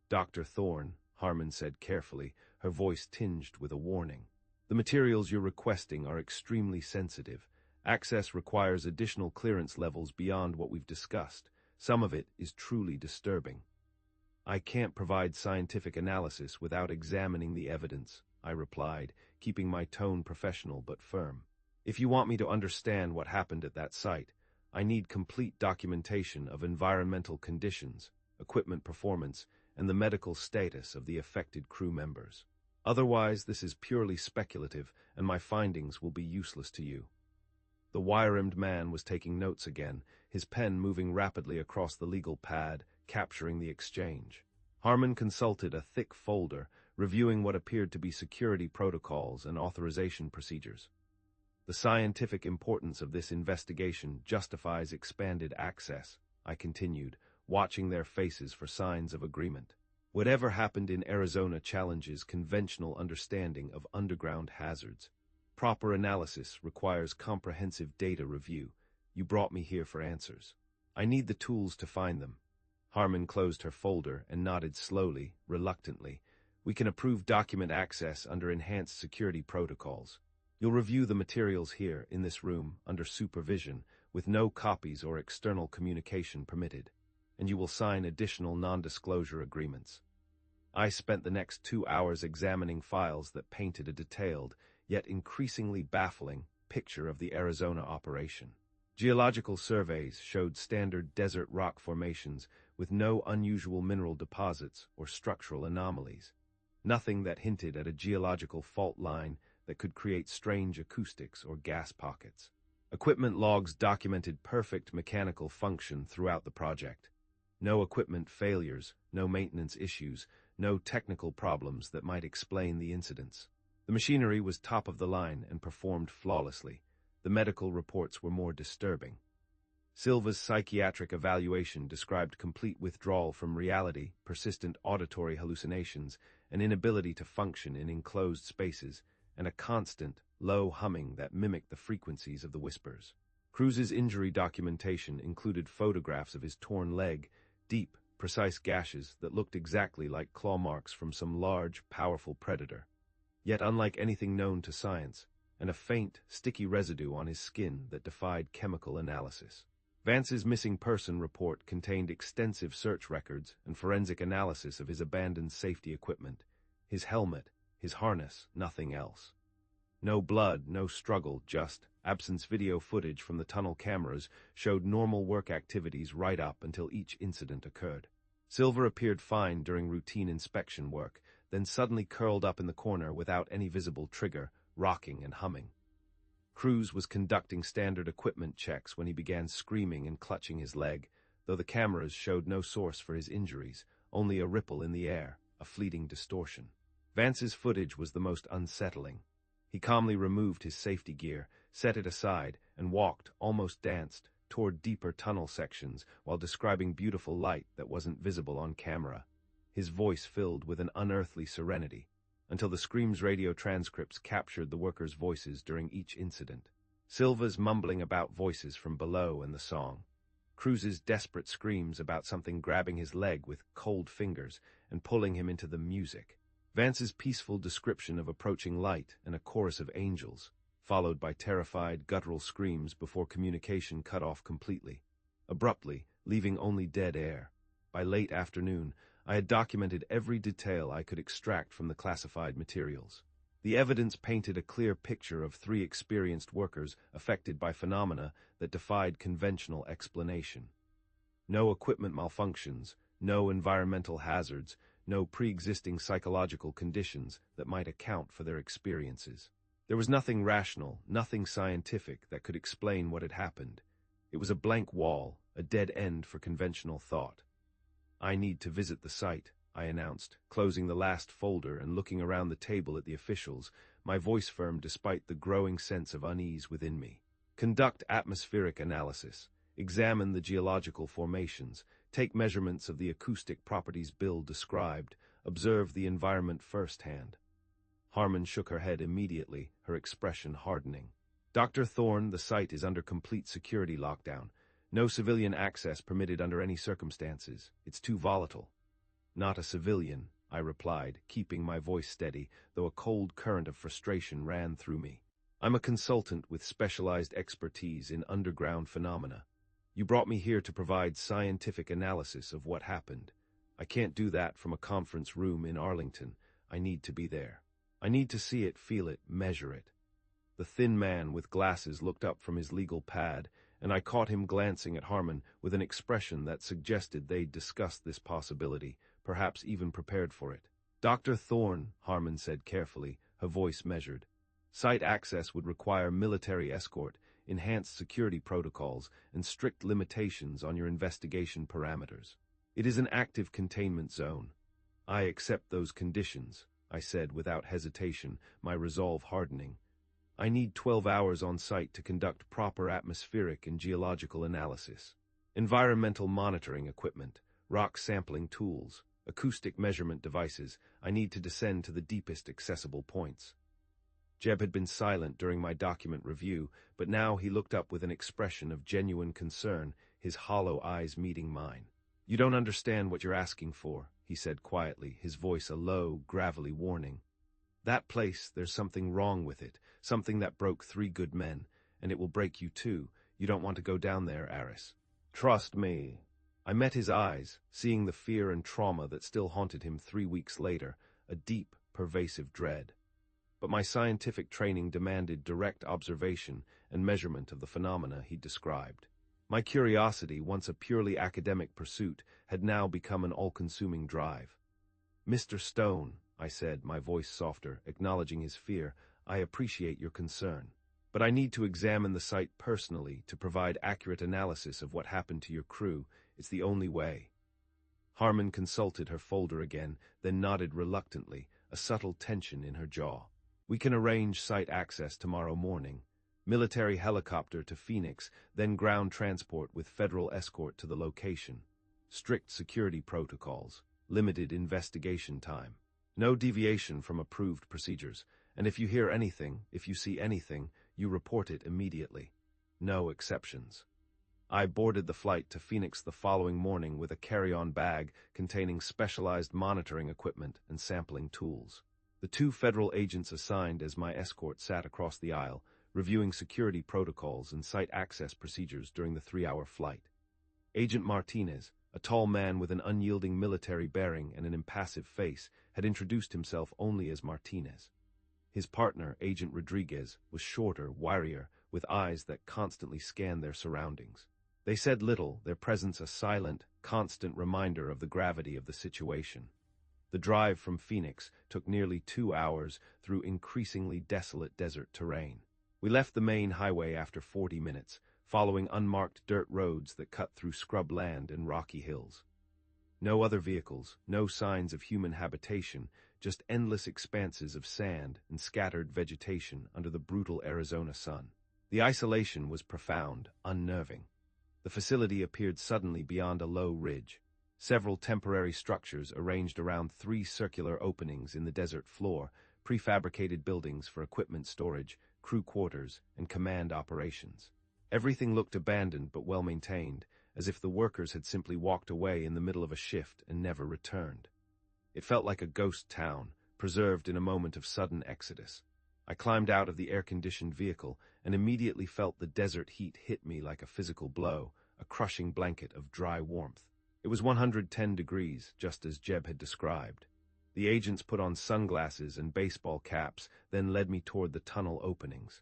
"Dr. Thorne," Harmon said carefully, her voice tinged with a warning. "The materials you're requesting are extremely sensitive. Access requires additional clearance levels beyond what we've discussed. Some of it is truly disturbing." "I can't provide scientific analysis without examining the evidence," I replied, keeping my tone professional but firm. "If you want me to understand what happened at that site, I need complete documentation of environmental conditions, equipment performance, and the medical status of the affected crew members. Otherwise, this is purely speculative, and my findings will be useless to you." The wire-rimmed man was taking notes again, his pen moving rapidly across the legal pad, capturing the exchange. Harmon consulted a thick folder, reviewing what appeared to be security protocols and authorization procedures. "The scientific importance of this investigation justifies expanded access," I continued, watching their faces for signs of agreement. "Whatever happened in Arizona challenges conventional understanding of underground hazards. Proper analysis requires comprehensive data review. You brought me here for answers. I need the tools to find them." Harmon closed her folder and nodded slowly, reluctantly. "We can approve document access under enhanced security protocols. You'll review the materials here, in this room, under supervision, with no copies or external communication permitted, and you will sign additional non-disclosure agreements." I spent the next 2 hours examining files that painted a detailed, yet increasingly baffling, picture of the Arizona operation. Geological surveys showed standard desert rock formations with no unusual mineral deposits or structural anomalies. Nothing that hinted at a geological fault line that could create strange acoustics or gas pockets. Equipment logs documented perfect mechanical function throughout the project. No equipment failures, no maintenance issues, no technical problems that might explain the incidents. The machinery was top of the line and performed flawlessly. The medical reports were more disturbing. Silva's psychiatric evaluation described complete withdrawal from reality, persistent auditory hallucinations, an inability to function in enclosed spaces, and a constant, low humming that mimicked the frequencies of the whispers. Cruz's injury documentation included photographs of his torn leg, deep, precise gashes that looked exactly like claw marks from some large, powerful predator. Yet unlike anything known to science, and a faint, sticky residue on his skin that defied chemical analysis. Vance's missing person report contained extensive search records and forensic analysis of his abandoned safety equipment, his helmet, his harness, nothing else. No blood, no struggle, just absence. Video footage from the tunnel cameras showed normal work activities right up until each incident occurred. Silva appeared fine during routine inspection work, then suddenly curled up in the corner without any visible trigger, rocking and humming. Cruz was conducting standard equipment checks when he began screaming and clutching his leg, though the cameras showed no source for his injuries, only a ripple in the air, a fleeting distortion. Vance's footage was the most unsettling. He calmly removed his safety gear, set it aside, and walked, almost danced, toward deeper tunnel sections while describing beautiful light that wasn't visible on camera. His voice filled with an unearthly serenity, until the scream's radio transcripts captured the workers' voices during each incident. Silva's mumbling about voices from below and the song. Cruz's desperate screams about something grabbing his leg with cold fingers and pulling him into the music. Vance's peaceful description of approaching light and a chorus of angels, followed by terrified, guttural screams before communication cut off completely, abruptly, leaving only dead air. By late afternoon, I had documented every detail I could extract from the classified materials. The evidence painted a clear picture of 3 experienced workers affected by phenomena that defied conventional explanation. No equipment malfunctions, no environmental hazards, no pre-existing psychological conditions that might account for their experiences. There was nothing rational, nothing scientific that could explain what had happened. It was a blank wall, a dead end for conventional thought. "I need to visit the site," I announced, closing the last folder and looking around the table at the officials, my voice firm despite the growing sense of unease within me. "Conduct atmospheric analysis, examine the geological formations, take measurements of the acoustic properties Bill described, observe the environment firsthand." Harmon shook her head immediately, her expression hardening. "Dr. Thorne, the site is under complete security lockdown. No civilian access permitted under any circumstances. It's too volatile." "Not a civilian," I replied, keeping my voice steady, though a cold current of frustration ran through me. "I'm a consultant with specialized expertise in underground phenomena. You brought me here to provide scientific analysis of what happened. I can't do that from a conference room in Arlington. I need to be there. I need to see it, feel it, measure it." The thin man with glasses looked up from his legal pad, and I caught him glancing at Harmon with an expression that suggested they'd discussed this possibility, perhaps even prepared for it. "Dr. Thorne," Harmon said carefully, her voice measured. "Site access would require military escort, enhanced security protocols, and strict limitations on your investigation parameters. It is an active containment zone." "I accept those conditions," I said without hesitation, my resolve hardening. "I need 12 hours on site to conduct proper atmospheric and geological analysis. Environmental monitoring equipment, rock sampling tools, acoustic measurement devices. I need to descend to the deepest accessible points." Jeb had been silent during my document review, but now he looked up with an expression of genuine concern, his hollow eyes meeting mine. "You don't understand what you're asking for," he said quietly, his voice a low, gravelly warning. "That place, there's something wrong with it, something that broke 3 good men, and it will break you too. You don't want to go down there, Aris." "Trust me." I met his eyes, seeing the fear and trauma that still haunted him 3 weeks later, a deep, pervasive dread. But my scientific training demanded direct observation and measurement of the phenomena he described. My curiosity, once a purely academic pursuit, had now become an all-consuming drive. "Mr. Stone," I said, my voice softer, acknowledging his fear, "I appreciate your concern. But I need to examine the site personally to provide accurate analysis of what happened to your crew. It's the only way." Harmon consulted her folder again, then nodded reluctantly, a subtle tension in her jaw. "We can arrange site access tomorrow morning. Military helicopter to Phoenix, then ground transport with federal escort to the location. Strict security protocols, limited investigation time. No deviation from approved procedures, and if you hear anything, if you see anything, you report it immediately. No exceptions." I boarded the flight to Phoenix the following morning with a carry-on bag containing specialized monitoring equipment and sampling tools. The 2 federal agents assigned as my escort sat across the aisle, reviewing security protocols and site access procedures during the 3-hour flight. Agent Martinez, a tall man with an unyielding military bearing and an impassive face, had introduced himself only as Martinez. His partner, Agent Rodriguez, was shorter, wirier, with eyes that constantly scanned their surroundings. They said little, their presence a silent, constant reminder of the gravity of the situation. The drive from Phoenix took nearly 2 hours through increasingly desolate desert terrain. We left the main highway after 40 minutes, following unmarked dirt roads that cut through scrub land and rocky hills. No other vehicles, no signs of human habitation, just endless expanses of sand and scattered vegetation under the brutal Arizona sun. The isolation was profound, unnerving. The facility appeared suddenly beyond a low ridge. Several temporary structures arranged around 3 circular openings in the desert floor, prefabricated buildings for equipment storage, crew quarters, and command operations. Everything looked abandoned but well-maintained, as if the workers had simply walked away in the middle of a shift and never returned. It felt like a ghost town, preserved in a moment of sudden exodus. I climbed out of the air-conditioned vehicle and immediately felt the desert heat hit me like a physical blow, a crushing blanket of dry warmth. It was 110 degrees, just as Jeb had described. The agents put on sunglasses and baseball caps, then led me toward the tunnel openings.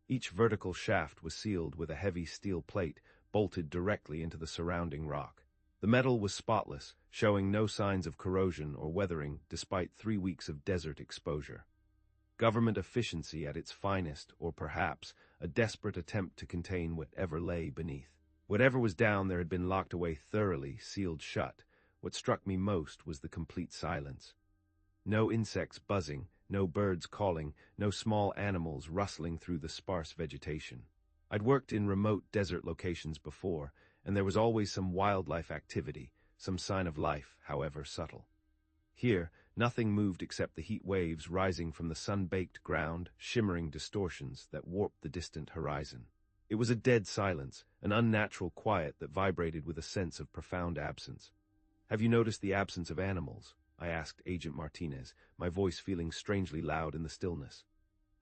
Each vertical shaft was sealed with a heavy steel plate bolted directly into the surrounding rock. The metal was spotless, showing no signs of corrosion or weathering despite 3 weeks of desert exposure. Government efficiency at its finest, or perhaps a desperate attempt to contain whatever lay beneath. Whatever was down there had been locked away thoroughly, sealed shut. What struck me most was the complete silence. No insects buzzing, no birds calling, no small animals rustling through the sparse vegetation. I'd worked in remote desert locations before, and there was always some wildlife activity, some sign of life, however subtle. Here, nothing moved except the heat waves rising from the sun-baked ground, shimmering distortions that warped the distant horizon. It was a dead silence, an unnatural quiet that vibrated with a sense of profound absence. "Have you noticed the absence of animals?" I asked Agent Martinez, my voice feeling strangely loud in the stillness.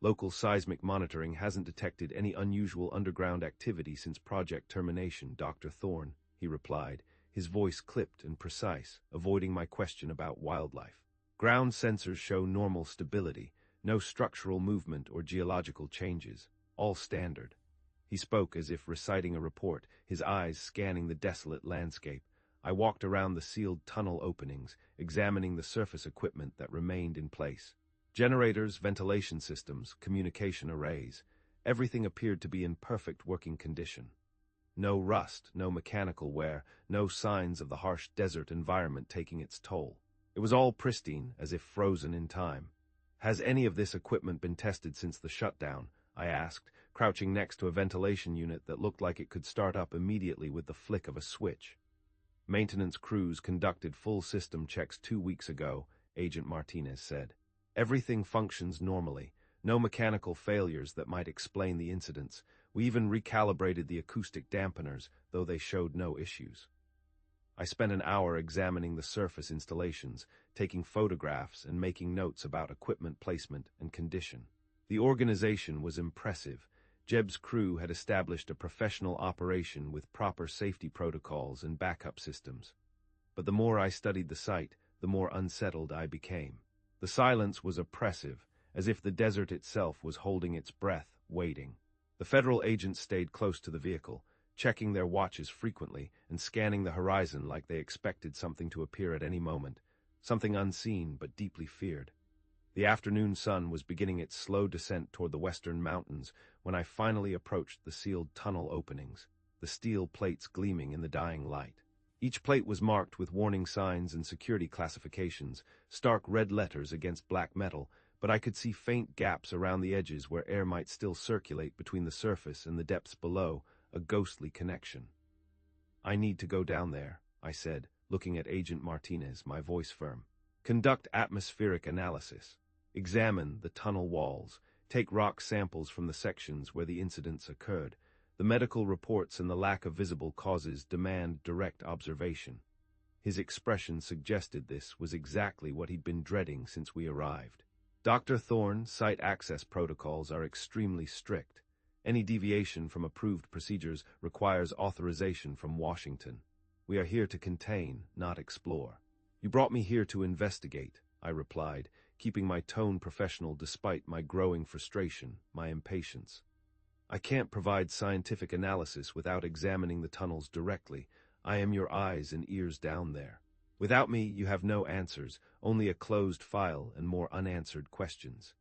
"Local seismic monitoring hasn't detected any unusual underground activity since project termination, Dr. Thorne," he replied, his voice clipped and precise, avoiding my question about wildlife. "Ground sensors show normal stability, no structural movement or geological changes, all standard." He spoke as if reciting a report, his eyes scanning the desolate landscape. I walked around the sealed tunnel openings, examining the surface equipment that remained in place. Generators, ventilation systems, communication arrays. Everything appeared to be in perfect working condition. No rust, no mechanical wear, no signs of the harsh desert environment taking its toll. It was all pristine, as if frozen in time. "Has any of this equipment been tested since the shutdown?" I asked, crouching next to a ventilation unit that looked like it could start up immediately with the flick of a switch. "Maintenance crews conducted full system checks 2 weeks ago," Agent Martinez said. "Everything functions normally. No mechanical failures that might explain the incidents. We even recalibrated the acoustic dampeners, though they showed no issues." I spent an hour examining the surface installations, taking photographs and making notes about equipment placement and condition. The organization was impressive. Jeb's crew had established a professional operation with proper safety protocols and backup systems. But the more I studied the site, the more unsettled I became. The silence was oppressive, as if the desert itself was holding its breath, waiting. The federal agents stayed close to the vehicle, checking their watches frequently and scanning the horizon like they expected something to appear at any moment, something unseen but deeply feared. The afternoon sun was beginning its slow descent toward the western mountains when I finally approached the sealed tunnel openings, the steel plates gleaming in the dying light. Each plate was marked with warning signs and security classifications, stark red letters against black metal, but I could see faint gaps around the edges where air might still circulate between the surface and the depths below, a ghostly connection. "I need to go down there," I said, looking at Agent Martinez, my voice firm. "Conduct atmospheric analysis. Examine the tunnel walls. Take rock samples from the sections where the incidents occurred. The medical reports and the lack of visible causes demand direct observation." His expression suggested this was exactly what he'd been dreading since we arrived. "Dr. Thorne, site access protocols are extremely strict. Any deviation from approved procedures requires authorization from Washington. We are here to contain, not explore." "You brought me here to investigate," I replied, keeping my tone professional despite my growing frustration, my impatience. "I can't provide scientific analysis without examining the tunnels directly. I am your eyes and ears down there. Without me, you have no answers, only a closed file and more unanswered questions."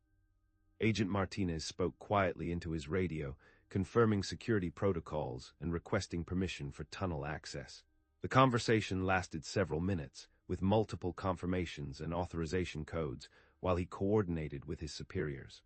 Agent Martinez spoke quietly into his radio, confirming security protocols and requesting permission for tunnel access. The conversation lasted several minutes, with multiple confirmations and authorization codes, while he coordinated with his superiors.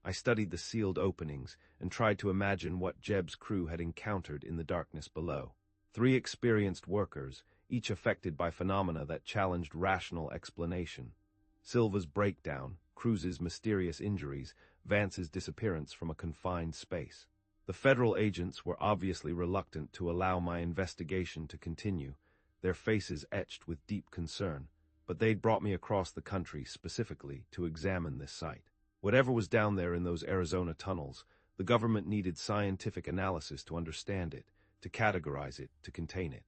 I studied the sealed openings and tried to imagine what Jeb's crew had encountered in the darkness below. 3 experienced workers, each affected by phenomena that challenged rational explanation. Silva's breakdown, Cruz's mysterious injuries, Vance's disappearance from a confined space. The federal agents were obviously reluctant to allow my investigation to continue, their faces etched with deep concern. but they'd brought me across the country specifically to examine this site. Whatever was down there in those Arizona tunnels, the government needed scientific analysis to understand it, to categorize it, to contain it.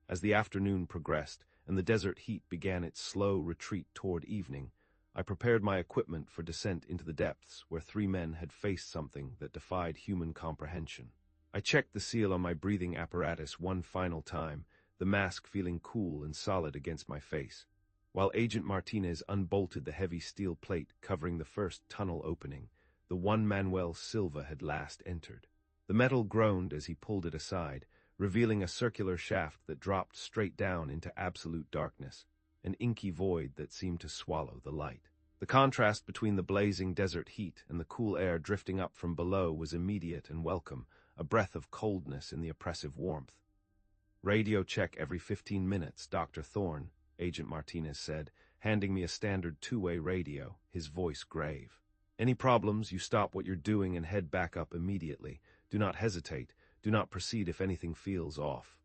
As the afternoon progressed and the desert heat began its slow retreat toward evening, I prepared my equipment for descent into the depths where 3 men had faced something that defied human comprehension. I checked the seal on my breathing apparatus one final time, the mask feeling cool and solid against my face, while Agent Martinez unbolted the heavy steel plate covering the first tunnel opening. The one Manuel Silva had last entered. The metal groaned as he pulled it aside, revealing a circular shaft that dropped straight down into absolute darkness, an inky void that seemed to swallow the light. The contrast between the blazing desert heat and the cool air drifting up from below was immediate and welcome, a breath of coldness in the oppressive warmth. "Radio check every 15 minutes, Dr. Thorne," Agent Martinez said, handing me a standard 2-way radio, his voice grave. "Any problems, you stop what you're doing and head back up immediately. Do not hesitate. Do not proceed if anything feels off."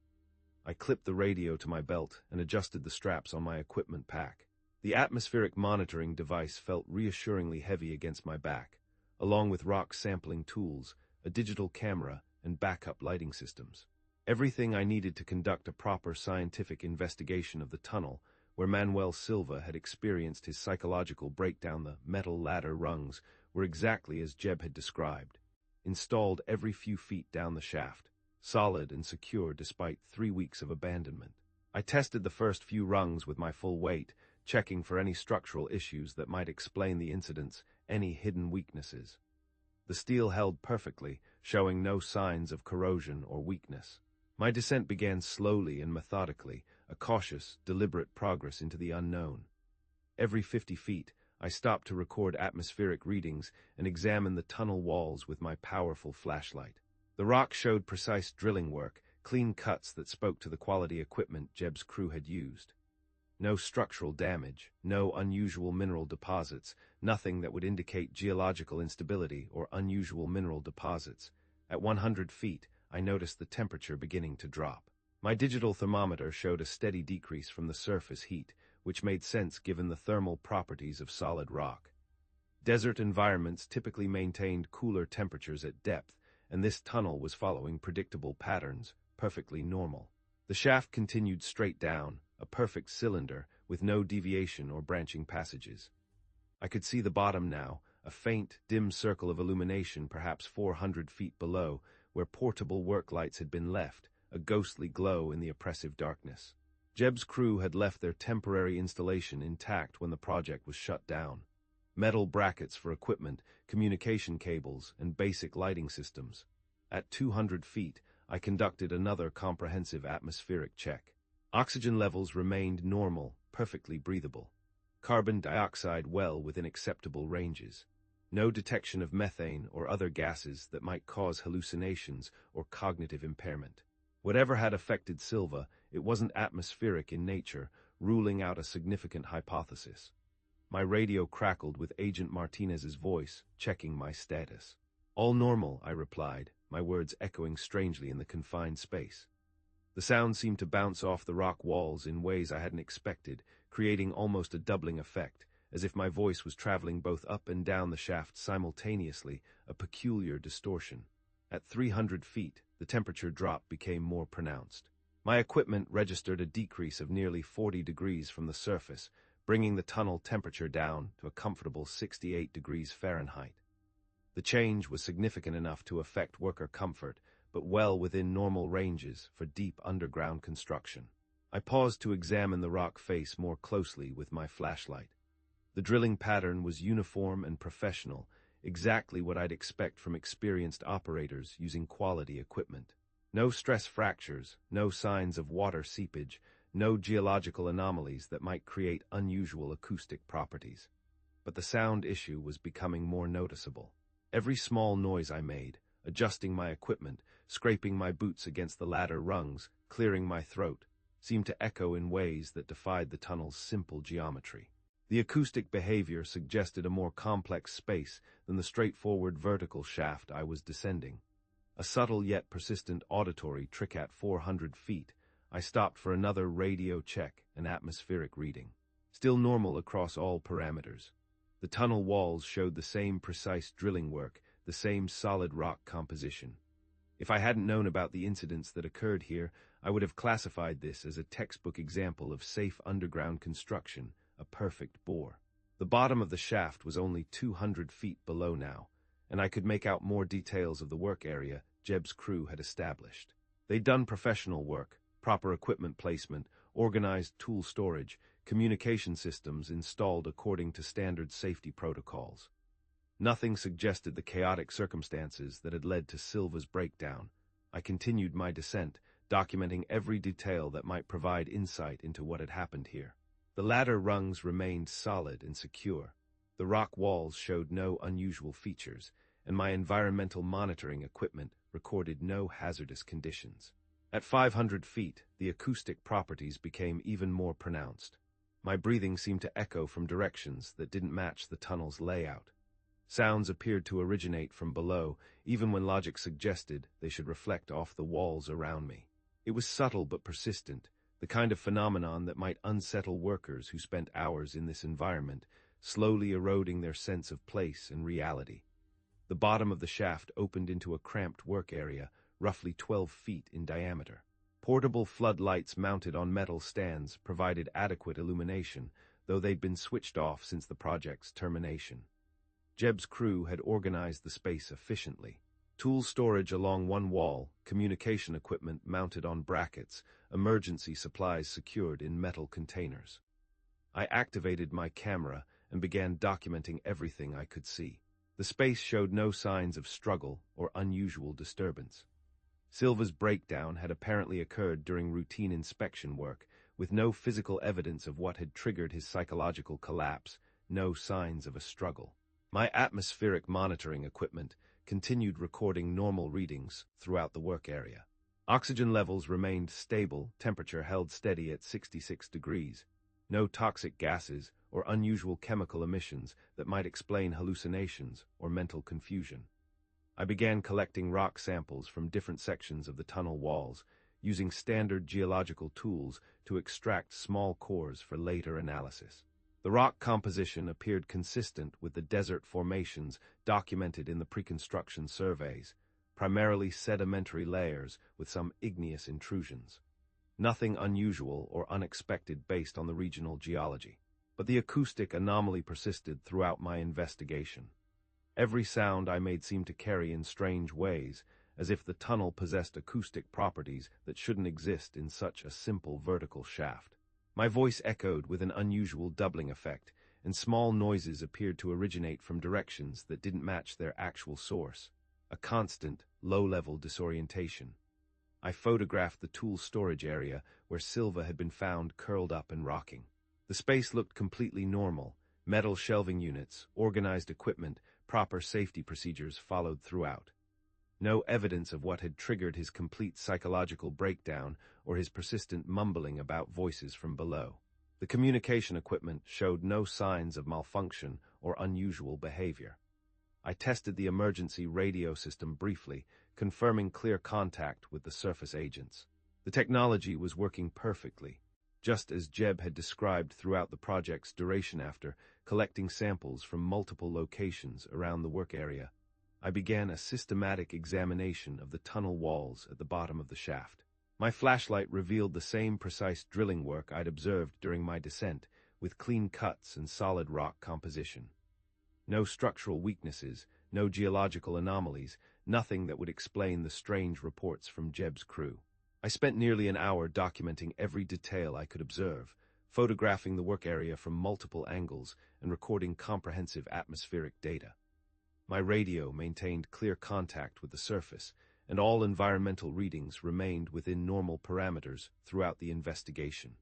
I clipped the radio to my belt and adjusted the straps on my equipment pack. The atmospheric monitoring device felt reassuringly heavy against my back, along with rock sampling tools, a digital camera, and backup lighting systems. Everything I needed to conduct a proper scientific investigation of the tunnel where Manuel Silva had experienced his psychological breakdown. The metal ladder rungs were exactly as Jeb had described, installed every few feet down the shaft, solid and secure despite 3 weeks of abandonment. I tested the first few rungs with my full weight, checking for any structural issues that might explain the incidents, any hidden weaknesses. The steel held perfectly, showing no signs of corrosion or weakness. My descent began slowly and methodically, a cautious, deliberate progress into the unknown. Every 50 feet, I stopped to record atmospheric readings and examine the tunnel walls with my powerful flashlight. The rock showed precise drilling work, clean cuts that spoke to the quality equipment Jeb's crew had used. No structural damage, no unusual mineral deposits, nothing that would indicate geological instability or unusual mineral deposits. At 100 feet, I noticed the temperature beginning to drop. My digital thermometer showed a steady decrease from the surface heat, which made sense given the thermal properties of solid rock. Desert environments typically maintained cooler temperatures at depth, and this tunnel was following predictable patterns, perfectly normal. The shaft continued straight down, a perfect cylinder with no deviation or branching passages. I could see the bottom now, a faint, dim circle of illumination perhaps 400 feet below, where portable work lights had been left, a ghostly glow in the oppressive darkness. Jeb's crew had left their temporary installation intact when the project was shut down. Metal brackets for equipment, communication cables, and basic lighting systems. At 200 feet, I conducted another comprehensive atmospheric check. Oxygen levels remained normal, perfectly breathable. Carbon dioxide well within acceptable ranges. No detection of methane or other gases that might cause hallucinations or cognitive impairment. Whatever had affected Silva, it wasn't atmospheric in nature, ruling out a significant hypothesis. My radio crackled with Agent Martinez's voice, checking my status. "All normal," I replied, my words echoing strangely in the confined space. The sound seemed to bounce off the rock walls in ways I hadn't expected, creating almost a doubling effect, as if my voice was traveling both up and down the shaft simultaneously, a peculiar distortion. At 300 feet, the temperature drop became more pronounced. My equipment registered a decrease of nearly 40 degrees from the surface, bringing the tunnel temperature down to a comfortable 68 degrees Fahrenheit. The change was significant enough to affect worker comfort, but well within normal ranges for deep underground construction. I paused to examine the rock face more closely with my flashlight. The drilling pattern was uniform and professional, exactly what I'd expect from experienced operators using quality equipment. No stress fractures, no signs of water seepage, no geological anomalies that might create unusual acoustic properties. But the sound issue was becoming more noticeable. Every small noise I made, adjusting my equipment, scraping my boots against the ladder rungs, clearing my throat, seemed to echo in ways that defied the tunnel's simple geometry. The acoustic behavior suggested a more complex space than the straightforward vertical shaft I was descending. A subtle yet persistent auditory trick. At 400 feet, I stopped for another radio check and atmospheric reading. still normal across all parameters. The tunnel walls showed the same precise drilling work, the same solid rock composition. If I hadn't known about the incidents that occurred here, I would have classified this as a textbook example of safe underground construction, a perfect bore. The bottom of the shaft was only 200 feet below now, and I could make out more details of the work area Jeb's crew had established. They'd done professional work, proper equipment placement, organized tool storage, communication systems installed according to standard safety protocols. Nothing suggested the chaotic circumstances that had led to Silva's breakdown. I continued my descent, documenting every detail that might provide insight into what had happened here. The ladder rungs remained solid and secure. The rock walls showed no unusual features, and my environmental monitoring equipment recorded no hazardous conditions. At 500 feet, the acoustic properties became even more pronounced. My breathing seemed to echo from directions that didn't match the tunnel's layout. Sounds appeared to originate from below, even when logic suggested they should reflect off the walls around me. It was subtle but persistent, the kind of phenomenon that might unsettle workers who spent hours in this environment, slowly eroding their sense of place and reality. The bottom of the shaft opened into a cramped work area, roughly 12 feet in diameter. Portable floodlights mounted on metal stands provided adequate illumination, though they'd been switched off since the project's termination. Jeb's crew had organized the space efficiently. Tool storage along one wall, communication equipment mounted on brackets, emergency supplies secured in metal containers. I activated my camera and began documenting everything I could see. The space showed no signs of struggle or unusual disturbance. Silva's breakdown had apparently occurred during routine inspection work, with no physical evidence of what had triggered his psychological collapse, no signs of a struggle. My atmospheric monitoring equipment continued recording normal readings throughout the work area. Oxygen levels remained stable, temperature held steady at 66 degrees. No toxic gases or unusual chemical emissions that might explain hallucinations or mental confusion. I began collecting rock samples from different sections of the tunnel walls, using standard geological tools to extract small cores for later analysis. The rock composition appeared consistent with the desert formations documented in the pre-construction surveys, primarily sedimentary layers with some igneous intrusions. Nothing unusual or unexpected based on the regional geology. But the acoustic anomaly persisted throughout my investigation. Every sound I made seemed to carry in strange ways, as if the tunnel possessed acoustic properties that shouldn't exist in such a simple vertical shaft. My voice echoed with an unusual doubling effect, and small noises appeared to originate from directions that didn't match their actual source, a constant, low-level disorientation. I photographed the tool storage area where Silva had been found curled up and rocking. The space looked completely normal, metal shelving units, organized equipment, proper safety procedures followed throughout. No evidence of what had triggered his complete psychological breakdown or his persistent mumbling about voices from below. The communication equipment showed no signs of malfunction or unusual behavior. I tested the emergency radio system briefly, confirming clear contact with the surface agents. The technology was working perfectly, just as Jeb had described throughout the project's duration. After collecting samples from multiple locations around the work area, I began a systematic examination of the tunnel walls at the bottom of the shaft. My flashlight revealed the same precise drilling work I'd observed during my descent, with clean cuts and solid rock composition. No structural weaknesses, no geological anomalies, nothing that would explain the strange reports from Jeb's crew. I spent nearly an hour documenting every detail I could observe, photographing the work area from multiple angles and recording comprehensive atmospheric data. My radio maintained clear contact with the surface, and all environmental readings remained within normal parameters throughout the investigation.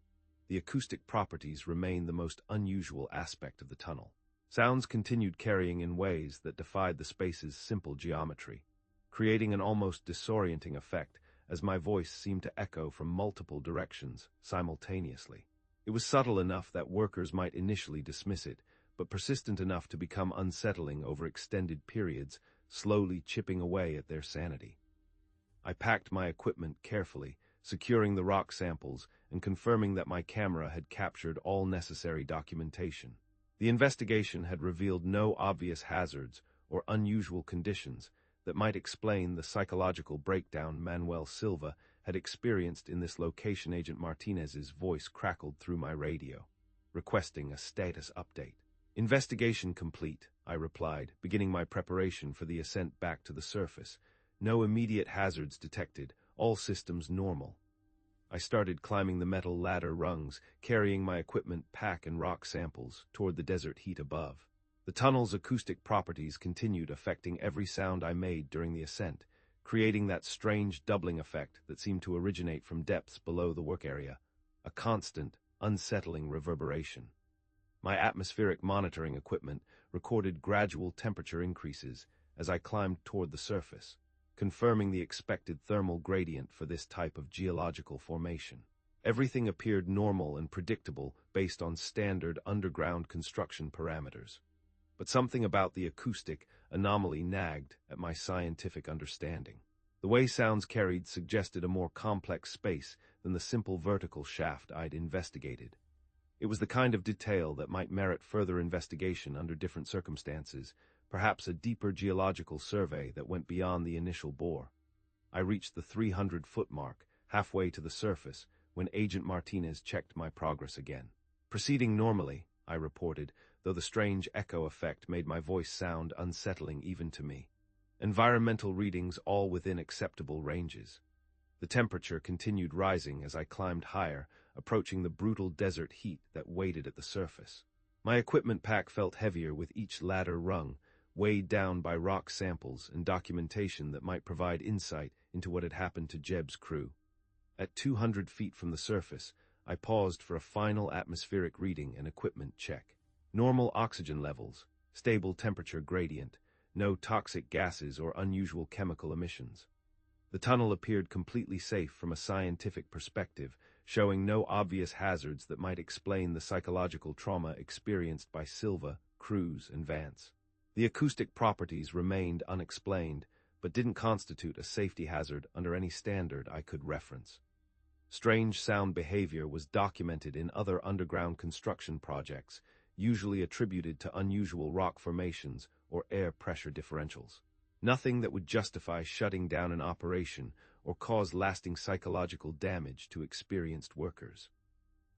The acoustic properties remained the most unusual aspect of the tunnel. Sounds continued carrying in ways that defied the space's simple geometry, creating an almost disorienting effect as my voice seemed to echo from multiple directions simultaneously. It was subtle enough that workers might initially dismiss it, but persistent enough to become unsettling over extended periods, slowly chipping away at their sanity. I packed my equipment carefully, securing the rock samples and confirming that my camera had captured all necessary documentation. The investigation had revealed no obvious hazards or unusual conditions that might explain the psychological breakdown Manuel Silva had experienced in this location. Agent Martinez's voice crackled through my radio, requesting a status update. "Investigation complete," I replied, beginning my preparation for the ascent back to the surface. "No immediate hazards detected, all systems normal." I started climbing the metal ladder rungs, carrying my equipment, pack, and rock samples toward the desert heat above. The tunnel's acoustic properties continued affecting every sound I made during the ascent, creating that strange doubling effect that seemed to originate from depths below the work area, a constant, unsettling reverberation. My atmospheric monitoring equipment recorded gradual temperature increases as I climbed toward the surface, confirming the expected thermal gradient for this type of geological formation. Everything appeared normal and predictable based on standard underground construction parameters. But something about the acoustic anomaly nagged at my scientific understanding. The way sounds carried suggested a more complex space than the simple vertical shaft I'd investigated. It was the kind of detail that might merit further investigation under different circumstances, perhaps a deeper geological survey that went beyond the initial bore. I reached the 300-foot mark, halfway to the surface, when Agent Martinez checked my progress again. "Proceeding normally," I reported, though the strange echo effect made my voice sound unsettling even to me. Environmental readings all within acceptable ranges. The temperature continued rising as I climbed higher, approaching the brutal desert heat that waited at the surface. My equipment pack felt heavier with each ladder rung, weighed down by rock samples and documentation that might provide insight into what had happened to Jeb's crew. At 200 feet from the surface, I paused for a final atmospheric reading and equipment check. Normal oxygen levels, stable temperature gradient, no toxic gases or unusual chemical emissions. The tunnel appeared completely safe from a scientific perspective, showing no obvious hazards that might explain the psychological trauma experienced by Silva, Cruz, and Vance. The acoustic properties remained unexplained, but didn't constitute a safety hazard under any standard I could reference. Strange sound behavior was documented in other underground construction projects, usually attributed to unusual rock formations or air pressure differentials. Nothing that would justify shutting down an operation or cause lasting psychological damage to experienced workers.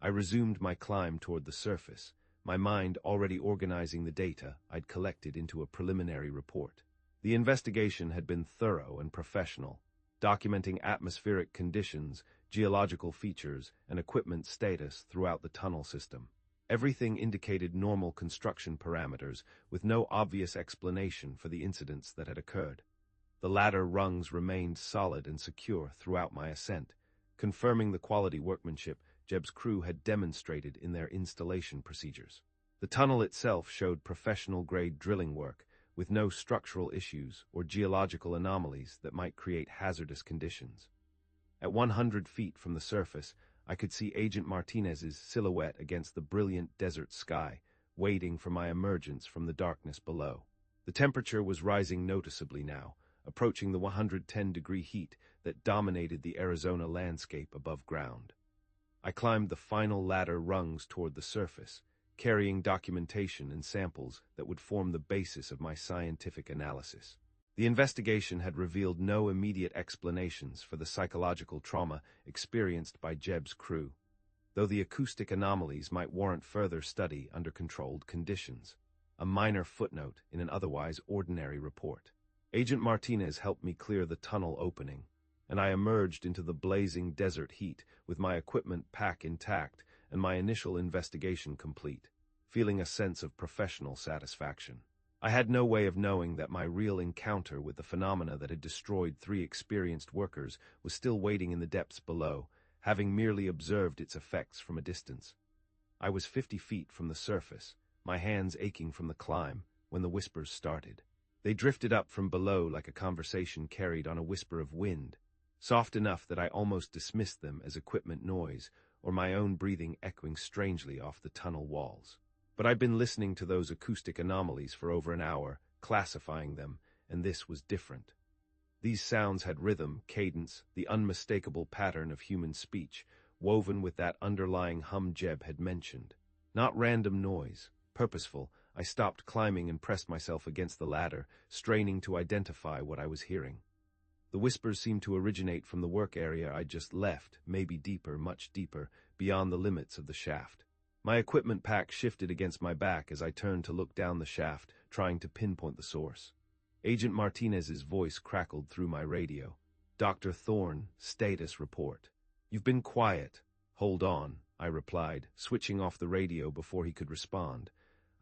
I resumed my climb toward the surface, my mind already organizing the data I'd collected into a preliminary report. The investigation had been thorough and professional, documenting atmospheric conditions, geological features, and equipment status throughout the tunnel system. Everything indicated normal construction parameters, with no obvious explanation for the incidents that had occurred. The ladder rungs remained solid and secure throughout my ascent, confirming the quality workmanship Jeb's crew had demonstrated in their installation procedures. The tunnel itself showed professional-grade drilling work, with no structural issues or geological anomalies that might create hazardous conditions. At 100 feet from the surface, I could see Agent Martinez's silhouette against the brilliant desert sky, waiting for my emergence from the darkness below. The temperature was rising noticeably now, approaching the 110-degree heat that dominated the Arizona landscape above ground. I climbed the final ladder rungs toward the surface, carrying documentation and samples that would form the basis of my scientific analysis. The investigation had revealed no immediate explanations for the psychological trauma experienced by Jeb's crew, though the acoustic anomalies might warrant further study under controlled conditions, a minor footnote in an otherwise ordinary report. Agent Martinez helped me clear the tunnel opening, and I emerged into the blazing desert heat with my equipment pack intact and my initial investigation complete, feeling a sense of professional satisfaction. I had no way of knowing that my real encounter with the phenomena that had destroyed 3 experienced workers was still waiting in the depths below, having merely observed its effects from a distance. I was 50 feet from the surface, my hands aching from the climb, when the whispers started. They drifted up from below like a conversation carried on a whisper of wind, soft enough that I almost dismissed them as equipment noise or my own breathing echoing strangely off the tunnel walls. But I'd been listening to those acoustic anomalies for over an hour, classifying them, and this was different. These sounds had rhythm, cadence, the unmistakable pattern of human speech, woven with that underlying hum Jeb had mentioned. Not random noise, purposeful. I stopped climbing and pressed myself against the ladder, straining to identify what I was hearing. The whispers seemed to originate from the work area I'd just left, maybe deeper, much deeper, beyond the limits of the shaft. My equipment pack shifted against my back as I turned to look down the shaft, trying to pinpoint the source. Agent Martinez's voice crackled through my radio. "Dr. Thorne, status report." "You've been quiet." "Hold on," I replied, switching off the radio before he could respond.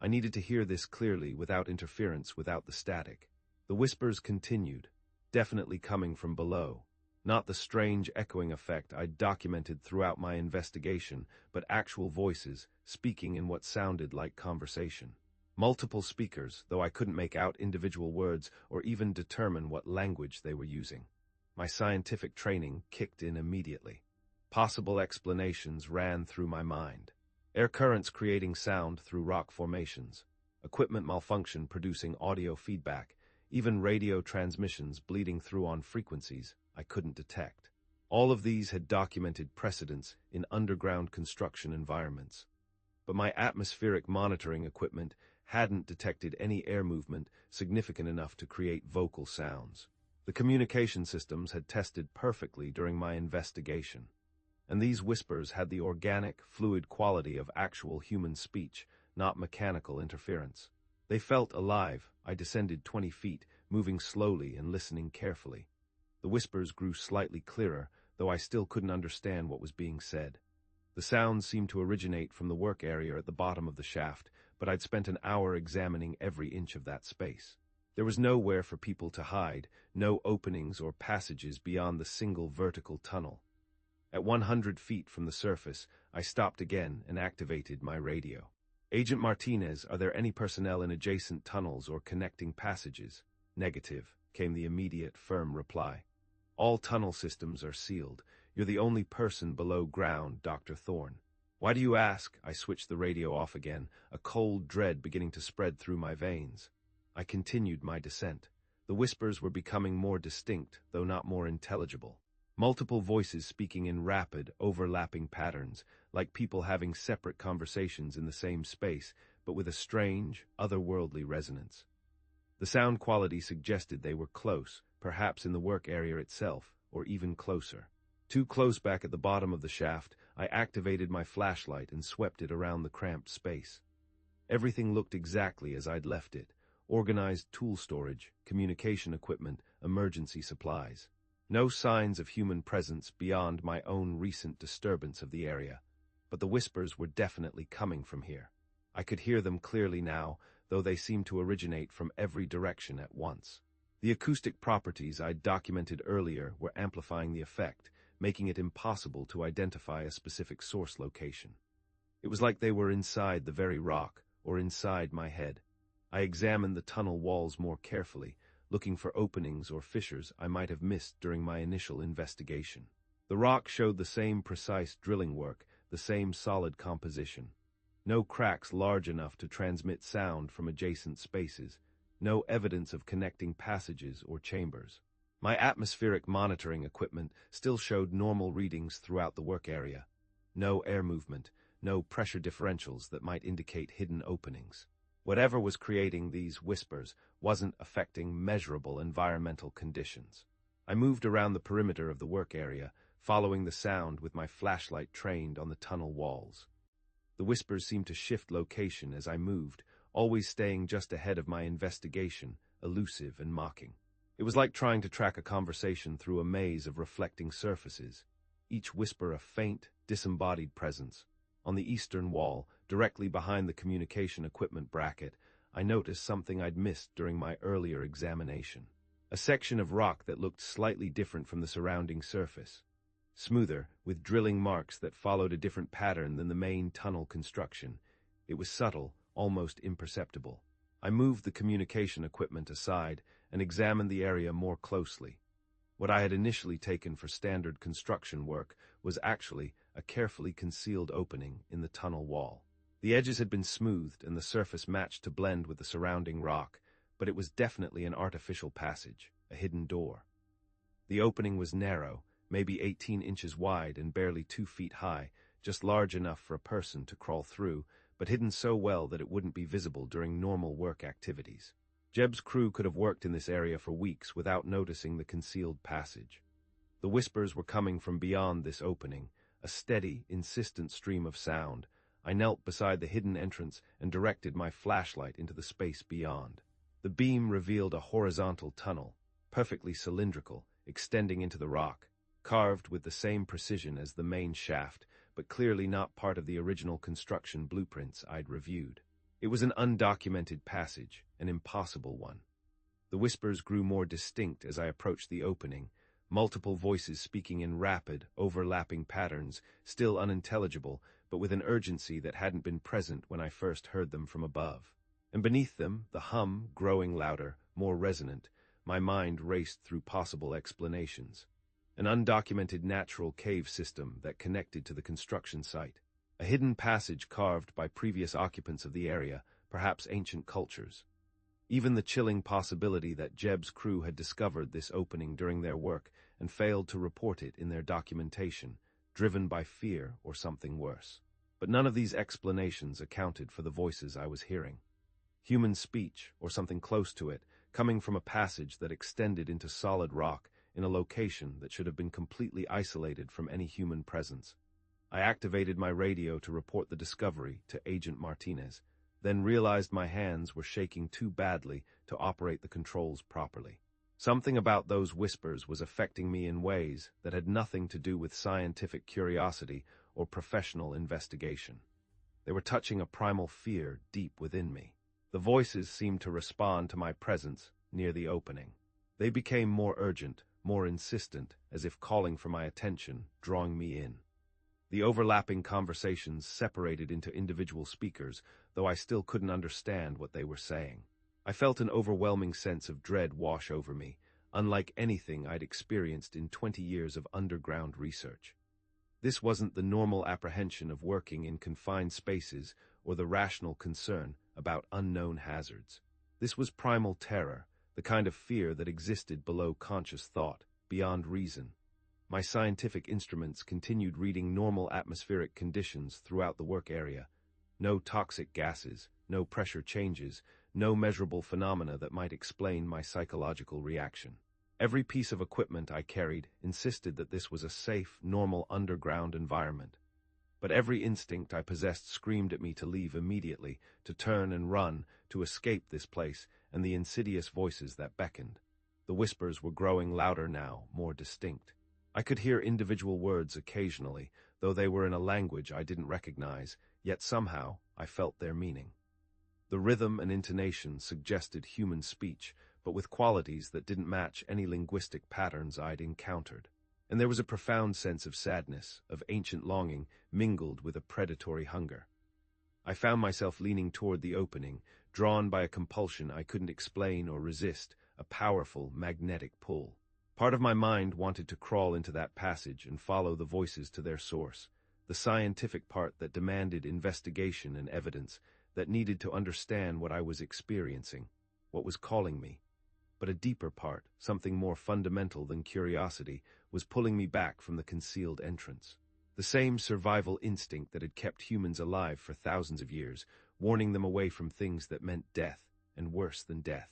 I needed to hear this clearly, without interference, without the static. The whispers continued, definitely coming from below. Not the strange echoing effect I'd documented throughout my investigation, but actual voices, speaking in what sounded like conversation. Multiple speakers, though I couldn't make out individual words or even determine what language they were using. My scientific training kicked in immediately. Possible explanations ran through my mind. Air currents creating sound through rock formations. Equipment malfunction producing audio feedback. Even radio transmissions bleeding through on frequencies I couldn't detect. All of these had documented precedents in underground construction environments. But my atmospheric monitoring equipment hadn't detected any air movement significant enough to create vocal sounds. The communication systems had tested perfectly during my investigation. And these whispers had the organic, fluid quality of actual human speech, not mechanical interference. They felt alive. I descended 20 feet, moving slowly and listening carefully. The whispers grew slightly clearer, though I still couldn't understand what was being said. The sounds seemed to originate from the work area at the bottom of the shaft, but I'd spent an hour examining every inch of that space. There was nowhere for people to hide, no openings or passages beyond the single vertical tunnel. At 100 feet from the surface, I stopped again and activated my radio. "Agent Martinez, are there any personnel in adjacent tunnels or connecting passages?" "Negative," came the immediate, firm reply. "All tunnel systems are sealed. You're the only person below ground, Dr. Thorne." "Why do you ask?" I switched the radio off again, a cold dread beginning to spread through my veins. I continued my descent. The whispers were becoming more distinct, though not more intelligible. Multiple voices speaking in rapid, overlapping patterns, like people having separate conversations in the same space, but with a strange, otherworldly resonance. The sound quality suggested they were close, perhaps in the work area itself, or even closer. Too close back at the bottom of the shaft, I activated my flashlight and swept it around the cramped space. Everything looked exactly as I'd left it: organized tool storage, communication equipment, emergency supplies. No signs of human presence beyond my own recent disturbance of the area, but the whispers were definitely coming from here. I could hear them clearly now, though they seemed to originate from every direction at once. The acoustic properties I'd documented earlier were amplifying the effect, making it impossible to identify a specific source location. It was like they were inside the very rock, or inside my head. I examined the tunnel walls more carefully, looking for openings or fissures I might have missed during my initial investigation. The rock showed the same precise drilling work, the same solid composition. No cracks large enough to transmit sound from adjacent spaces, no evidence of connecting passages or chambers. My atmospheric monitoring equipment still showed normal readings throughout the work area. No air movement, no pressure differentials that might indicate hidden openings. Whatever was creating these whispers wasn't affecting measurable environmental conditions. I moved around the perimeter of the work area, following the sound with my flashlight trained on the tunnel walls. The whispers seemed to shift location as I moved, always staying just ahead of my investigation, elusive and mocking. It was like trying to track a conversation through a maze of reflecting surfaces, each whisper a faint, disembodied presence. On the eastern wall, directly behind the communication equipment bracket, I noticed something I'd missed during my earlier examination. A section of rock that looked slightly different from the surrounding surface. Smoother, with drilling marks that followed a different pattern than the main tunnel construction. It was subtle, almost imperceptible. I moved the communication equipment aside and examined the area more closely. What I had initially taken for standard construction work was actually a carefully concealed opening in the tunnel wall. The edges had been smoothed and the surface matched to blend with the surrounding rock, but it was definitely an artificial passage, a hidden door. The opening was narrow, maybe 18 inches wide and barely 2 feet high, just large enough for a person to crawl through, but hidden so well that it wouldn't be visible during normal work activities. Jeb's crew could have worked in this area for weeks without noticing the concealed passage. The whispers were coming from beyond this opening, a steady, insistent stream of sound. I knelt beside the hidden entrance and directed my flashlight into the space beyond. The beam revealed a horizontal tunnel, perfectly cylindrical, extending into the rock, carved with the same precision as the main shaft, but clearly not part of the original construction blueprints I'd reviewed. It was an undocumented passage, an impossible one. The whispers grew more distinct as I approached the opening, multiple voices speaking in rapid, overlapping patterns, still unintelligible, but with an urgency that hadn't been present when I first heard them from above. And beneath them, the hum, growing louder, more resonant. My mind raced through possible explanations. An undocumented natural cave system that connected to the construction site. A hidden passage carved by previous occupants of the area, perhaps ancient cultures. Even the chilling possibility that Jeb's crew had discovered this opening during their work and failed to report it in their documentation, driven by fear or something worse. But none of these explanations accounted for the voices I was hearing. Human speech, or something close to it, coming from a passage that extended into solid rock in a location that should have been completely isolated from any human presence. I activated my radio to report the discovery to Agent Martinez, then realized my hands were shaking too badly to operate the controls properly. Something about those whispers was affecting me in ways that had nothing to do with scientific curiosity or professional investigation. They were touching a primal fear deep within me. The voices seemed to respond to my presence near the opening. They became more urgent, more insistent, as if calling for my attention, drawing me in. The overlapping conversations separated into individual speakers, though I still couldn't understand what they were saying. I felt an overwhelming sense of dread wash over me, unlike anything I'd experienced in 20 years of underground research. This wasn't the normal apprehension of working in confined spaces or the rational concern about unknown hazards. This was primal terror, the kind of fear that existed below conscious thought, beyond reason. My scientific instruments continued reading normal atmospheric conditions throughout the work area. No toxic gases, no pressure changes, no measurable phenomena that might explain my psychological reaction. Every piece of equipment I carried insisted that this was a safe, normal underground environment. But every instinct I possessed screamed at me to leave immediately, to turn and run, to escape this place and the insidious voices that beckoned. The whispers were growing louder now, more distinct. I could hear individual words occasionally, though they were in a language I didn't recognize, yet somehow I felt their meaning. The rhythm and intonation suggested human speech, but with qualities that didn't match any linguistic patterns I'd encountered. And there was a profound sense of sadness, of ancient longing, mingled with a predatory hunger. I found myself leaning toward the opening, drawn by a compulsion I couldn't explain or resist, a powerful, magnetic pull. Part of my mind wanted to crawl into that passage and follow the voices to their source, the scientific part that demanded investigation and evidence, that needed to understand what I was experiencing, what was calling me. But a deeper part, something more fundamental than curiosity, was pulling me back from the concealed entrance. The same survival instinct that had kept humans alive for thousands of years, warning them away from things that meant death, and worse than death.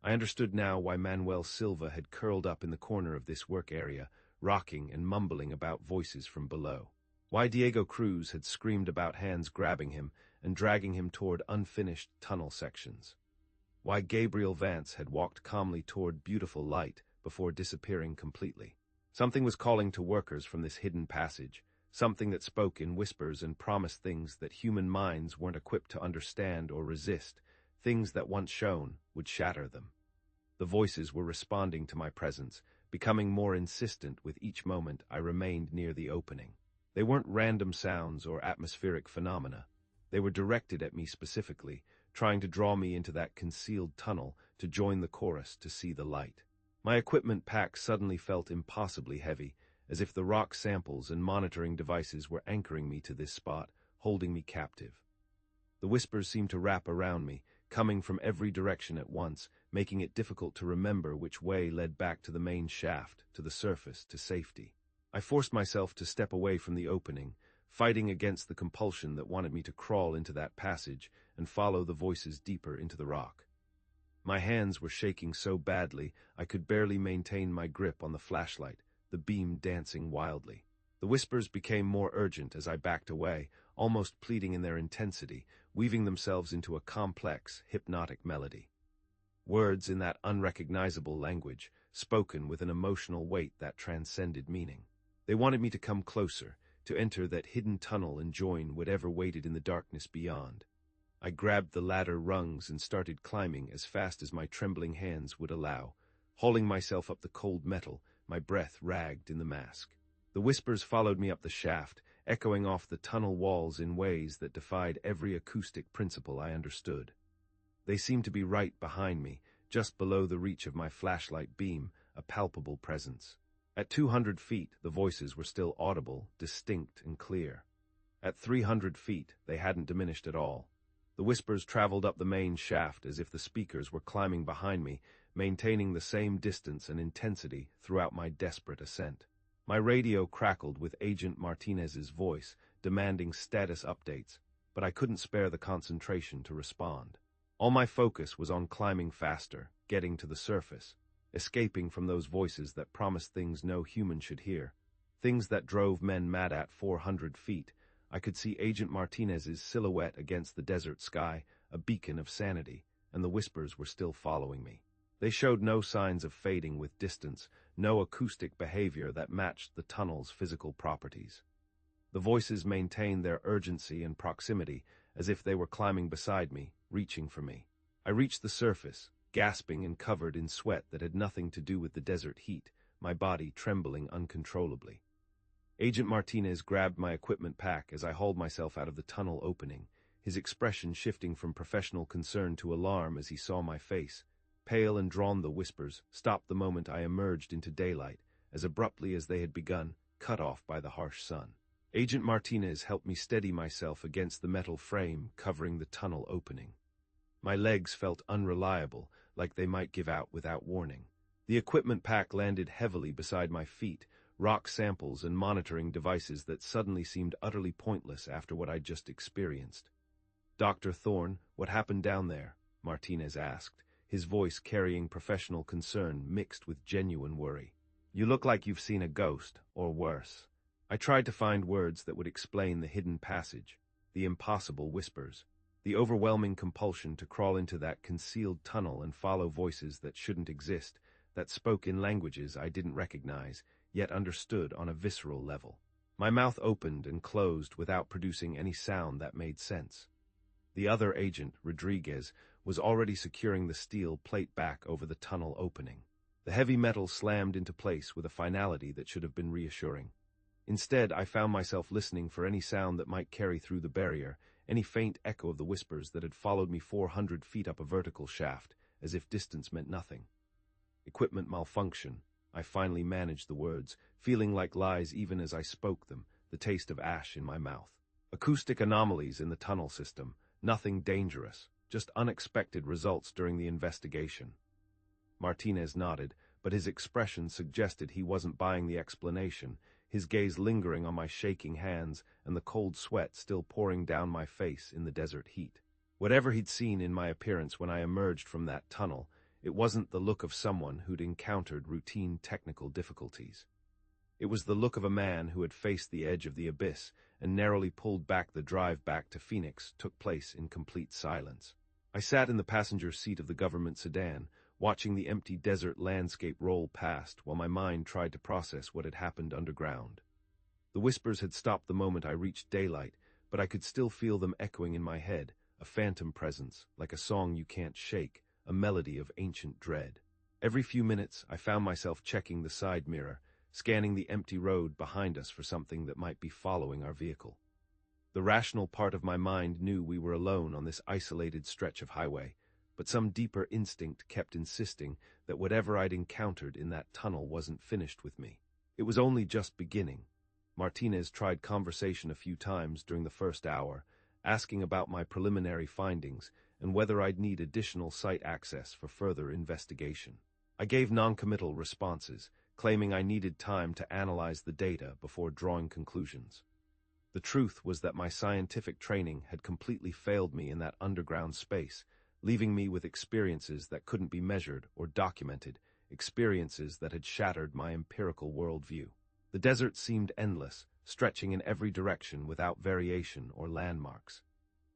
I understood now why Manuel Silva had curled up in the corner of this work area, rocking and mumbling about voices from below. Why Diego Cruz had screamed about hands grabbing him and dragging him toward unfinished tunnel sections. Why Gabriel Vance had walked calmly toward beautiful light before disappearing completely. Something was calling to workers from this hidden passage, something that spoke in whispers and promised things that human minds weren't equipped to understand or resist, things that once shown would shatter them. The voices were responding to my presence, becoming more insistent with each moment I remained near the opening. They weren't random sounds or atmospheric phenomena. They were directed at me specifically, trying to draw me into that concealed tunnel to join the chorus to see the light. My equipment pack suddenly felt impossibly heavy, as if the rock samples and monitoring devices were anchoring me to this spot, holding me captive. The whispers seemed to wrap around me, coming from every direction at once, making it difficult to remember which way led back to the main shaft, to the surface, to safety. I forced myself to step away from the opening, fighting against the compulsion that wanted me to crawl into that passage and follow the voices deeper into the rock. My hands were shaking so badly I could barely maintain my grip on the flashlight, the beam dancing wildly. The whispers became more urgent as I backed away, almost pleading in their intensity, weaving themselves into a complex, hypnotic melody. Words in that unrecognizable language, spoken with an emotional weight that transcended meaning. They wanted me to come closer, to enter that hidden tunnel and join whatever waited in the darkness beyond. I grabbed the ladder rungs and started climbing as fast as my trembling hands would allow, hauling myself up the cold metal, my breath ragged in the mask. The whispers followed me up the shaft, echoing off the tunnel walls in ways that defied every acoustic principle I understood. They seemed to be right behind me, just below the reach of my flashlight beam, a palpable presence. At 200 feet, the voices were still audible, distinct and clear. At 300 feet, they hadn't diminished at all. The whispers traveled up the main shaft as if the speakers were climbing behind me, maintaining the same distance and intensity throughout my desperate ascent. My radio crackled with Agent Martinez's voice, demanding status updates, but I couldn't spare the concentration to respond. All my focus was on climbing faster, getting to the surface, escaping from those voices that promised things no human should hear, things that drove men mad at 400 feet. I could see Agent Martinez's silhouette against the desert sky, a beacon of sanity, and the whispers were still following me. They showed no signs of fading with distance, no acoustic behavior that matched the tunnel's physical properties. The voices maintained their urgency and proximity, as if they were climbing beside me, reaching for me. I reached the surface, gasping and covered in sweat that had nothing to do with the desert heat, my body trembling uncontrollably. Agent Martinez grabbed my equipment pack as I hauled myself out of the tunnel opening, his expression shifting from professional concern to alarm as he saw my face. Pale and drawn, the whispers stopped the moment I emerged into daylight, as abruptly as they had begun, cut off by the harsh sun. Agent Martinez helped me steady myself against the metal frame covering the tunnel opening. My legs felt unreliable, like they might give out without warning. The equipment pack landed heavily beside my feet, rock samples and monitoring devices that suddenly seemed utterly pointless after what I'd just experienced. "Dr. Thorne, what happened down there?" Martinez asked, his voice carrying professional concern mixed with genuine worry. "You look like you've seen a ghost, or worse." I tried to find words that would explain the hidden passage, the impossible whispers, the overwhelming compulsion to crawl into that concealed tunnel and follow voices that shouldn't exist, that spoke in languages I didn't recognize, yet understood on a visceral level. My mouth opened and closed without producing any sound that made sense. The other agent, Rodriguez, was already securing the steel plate back over the tunnel opening. The heavy metal slammed into place with a finality that should have been reassuring. Instead, I found myself listening for any sound that might carry through the barrier, any faint echo of the whispers that had followed me 400 feet up a vertical shaft, as if distance meant nothing. "Equipment malfunction," I finally managed the words, feeling like lies even as I spoke them, the taste of ash in my mouth. "Acoustic anomalies in the tunnel system, nothing dangerous, just unexpected results during the investigation." Martinez nodded, but his expression suggested he wasn't buying the explanation, his gaze lingering on my shaking hands and the cold sweat still pouring down my face in the desert heat. Whatever he'd seen in my appearance when I emerged from that tunnel, it wasn't the look of someone who'd encountered routine technical difficulties. It was the look of a man who had faced the edge of the abyss and narrowly pulled back. The drive back to Phoenix took place in complete silence. I sat in the passenger seat of the government sedan, watching the empty desert landscape roll past while my mind tried to process what had happened underground. The whispers had stopped the moment I reached daylight, but I could still feel them echoing in my head, a phantom presence, like a song you can't shake, a melody of ancient dread. Every few minutes, I found myself checking the side mirror, scanning the empty road behind us for something that might be following our vehicle. The rational part of my mind knew we were alone on this isolated stretch of highway, but some deeper instinct kept insisting that whatever I'd encountered in that tunnel wasn't finished with me. It was only just beginning. Martinez tried conversation a few times during the first hour, asking about my preliminary findings, and whether I'd need additional site access for further investigation. I gave noncommittal responses, claiming I needed time to analyze the data before drawing conclusions. The truth was that my scientific training had completely failed me in that underground space, leaving me with experiences that couldn't be measured or documented, experiences that had shattered my empirical worldview. The desert seemed endless, stretching in every direction without variation or landmarks.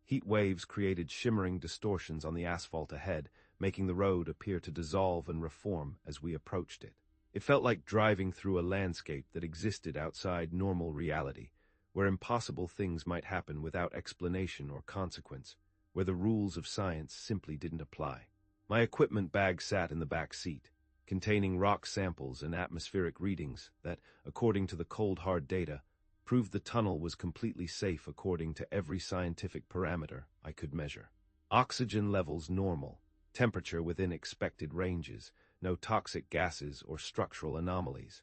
Heat waves created shimmering distortions on the asphalt ahead, making the road appear to dissolve and reform as we approached it. It felt like driving through a landscape that existed outside normal reality, where impossible things might happen without explanation or consequence, where the rules of science simply didn't apply. My equipment bag sat in the back seat, containing rock samples and atmospheric readings that, according to the cold hard data, proved the tunnel was completely safe according to every scientific parameter I could measure. Oxygen levels normal, temperature within expected ranges, no toxic gases or structural anomalies.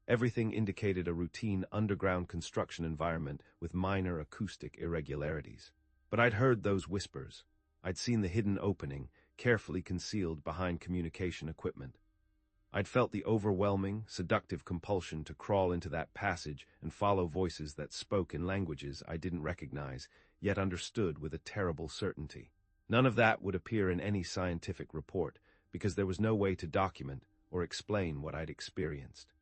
Everything indicated a routine underground construction environment with minor acoustic irregularities. But I'd heard those whispers. I'd seen the hidden opening, carefully concealed behind communication equipment. I'd felt the overwhelming, seductive compulsion to crawl into that passage and follow voices that spoke in languages I didn't recognize, yet understood with a terrible certainty. None of that would appear in any scientific report, because there was no way to document or explain what I'd experienced.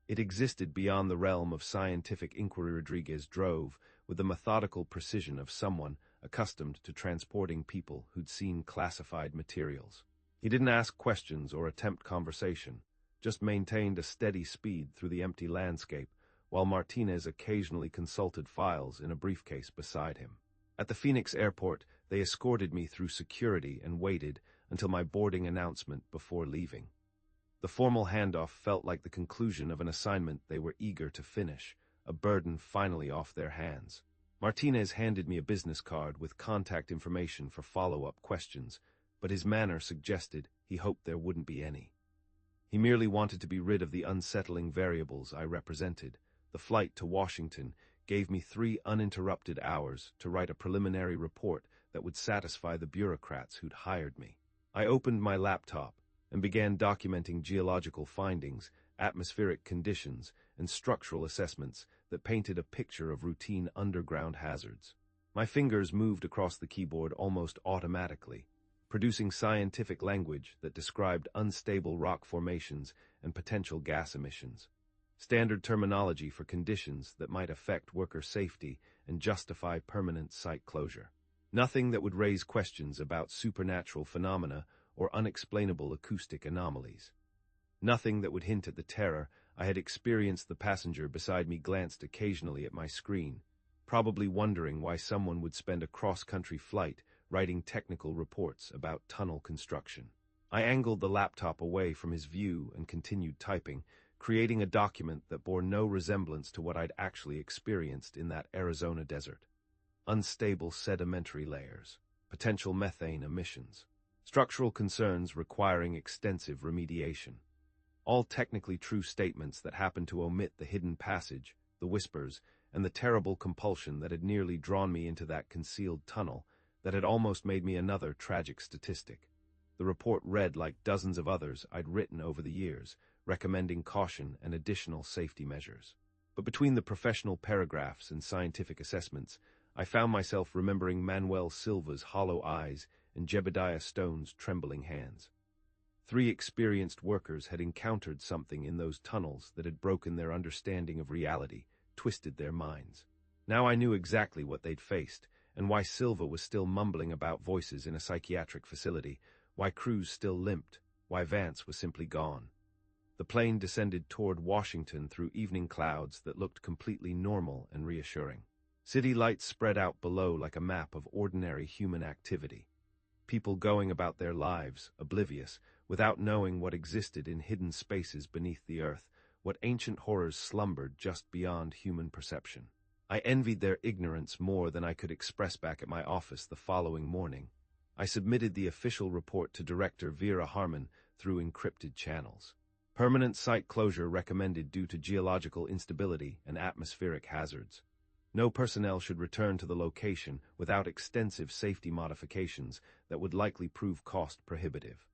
It existed beyond the realm of scientific inquiry. Rodriguez drove with the methodical precision of someone accustomed to transporting people who'd seen classified materials. He didn't ask questions or attempt conversation, just maintained a steady speed through the empty landscape, while Martinez occasionally consulted files in a briefcase beside him. At the Phoenix airport, they escorted me through security and waited until my boarding announcement before leaving. The formal handoff felt like the conclusion of an assignment they were eager to finish, a burden finally off their hands. Martinez handed me a business card with contact information for follow-up questions, but his manner suggested he hoped there wouldn't be any. He merely wanted to be rid of the unsettling variables I represented. The flight to Washington gave me 3 uninterrupted hours to write a preliminary report that would satisfy the bureaucrats who'd hired me. I opened my laptop and began documenting geological findings, atmospheric conditions, and structural assessments that painted a picture of routine underground hazards. My fingers moved across the keyboard almost automatically, producing scientific language that described unstable rock formations and potential gas emissions. Standard terminology for conditions that might affect worker safety and justify permanent site closure. Nothing that would raise questions about supernatural phenomena or unexplainable acoustic anomalies. Nothing that would hint at the terror I had experienced. The passenger beside me glanced occasionally at my screen, probably wondering why someone would spend a cross-country flight writing technical reports about tunnel construction. I angled the laptop away from his view and continued typing, creating a document that bore no resemblance to what I'd actually experienced in that Arizona desert. Unstable sedimentary layers, potential methane emissions, structural concerns requiring extensive remediation. All technically true statements that happened to omit the hidden passage, the whispers, and the terrible compulsion that had nearly drawn me into that concealed tunnel that had almost made me another tragic statistic. The report read like dozens of others I'd written over the years, recommending caution and additional safety measures. But between the professional paragraphs and scientific assessments, I found myself remembering Manuel Silva's hollow eyes and Jebediah Stone's trembling hands. 3 experienced workers had encountered something in those tunnels that had broken their understanding of reality, twisted their minds. Now I knew exactly what they'd faced, and why Silva was still mumbling about voices in a psychiatric facility, why Cruz still limped, why Vance was simply gone. The plane descended toward Washington through evening clouds that looked completely normal and reassuring. City lights spread out below like a map of ordinary human activity. People going about their lives, oblivious, without knowing what existed in hidden spaces beneath the earth, what ancient horrors slumbered just beyond human perception. I envied their ignorance more than I could express back at my office the following morning. I submitted the official report to Director Vera Harmon through encrypted channels. Permanent site closure recommended due to geological instability and atmospheric hazards. No personnel should return to the location without extensive safety modifications that would likely prove cost prohibitive.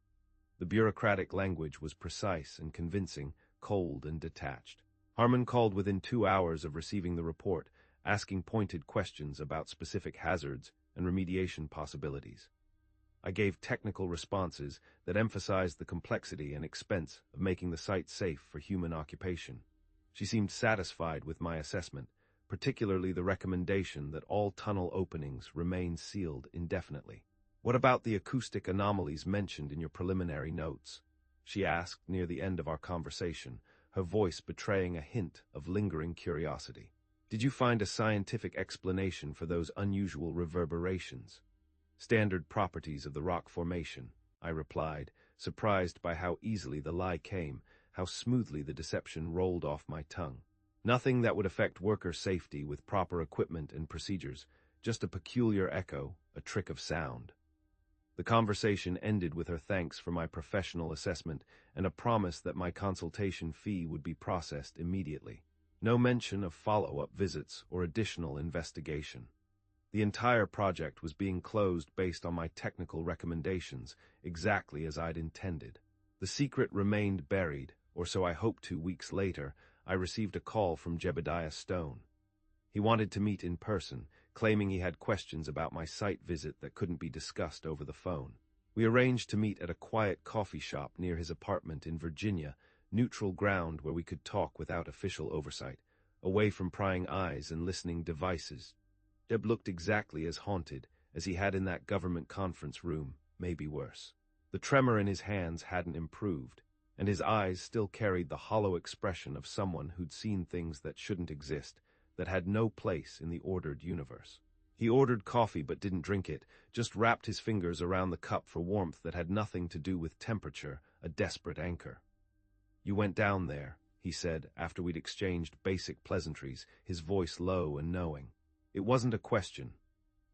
The bureaucratic language was precise and convincing, cold and detached. Harmon called within 2 hours of receiving the report, asking pointed questions about specific hazards and remediation possibilities. I gave technical responses that emphasized the complexity and expense of making the site safe for human occupation. She seemed satisfied with my assessment, particularly the recommendation that all tunnel openings remain sealed indefinitely. "What about the acoustic anomalies mentioned in your preliminary notes?" she asked near the end of our conversation, her voice betraying a hint of lingering curiosity. "Did you find a scientific explanation for those unusual reverberations?" "Standard properties of the rock formation," I replied, surprised by how easily the lie came, how smoothly the deception rolled off my tongue. "Nothing that would affect worker safety with proper equipment and procedures, just a peculiar echo, a trick of sound." The conversation ended with her thanks for my professional assessment and a promise that my consultation fee would be processed immediately. No mention of follow-up visits or additional investigation. The entire project was being closed based on my technical recommendations, exactly as I'd intended. The secret remained buried, or so I hoped. 2 weeks later, I received a call from Jebediah Stone. He wanted to meet in person, claiming he had questions about my site visit that couldn't be discussed over the phone. We arranged to meet at a quiet coffee shop near his apartment in Virginia, neutral ground where we could talk without official oversight, away from prying eyes and listening devices. Jeb looked exactly as haunted as he had in that government conference room, maybe worse. The tremor in his hands hadn't improved, and his eyes still carried the hollow expression of someone who'd seen things that shouldn't exist, that had no place in the ordered universe. He ordered coffee but didn't drink it, just wrapped his fingers around the cup for warmth that had nothing to do with temperature, a desperate anchor. "You went down there," he said after we'd exchanged basic pleasantries, his voice low and knowing. "It wasn't a question."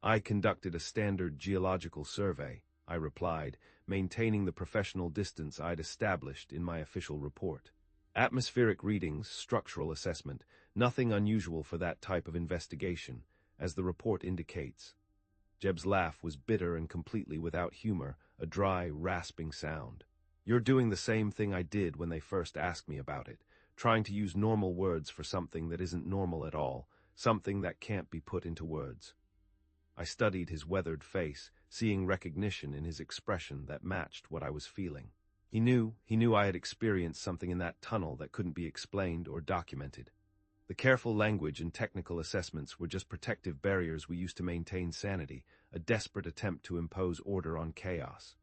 "I conducted a standard geological survey," I replied, maintaining the professional distance I'd established in my official report. "Atmospheric readings, structural assessment, nothing unusual for that type of investigation, as the report indicates." Jeb's laugh was bitter and completely without humor, a dry, rasping sound. "You're doing the same thing I did when they first asked me about it, trying to use normal words for something that isn't normal at all, something that can't be put into words." I studied his weathered face, seeing recognition in his expression that matched what I was feeling. He knew I had experienced something in that tunnel that couldn't be explained or documented. The careful language and technical assessments were just protective barriers we used to maintain sanity, a desperate attempt to impose order on chaos.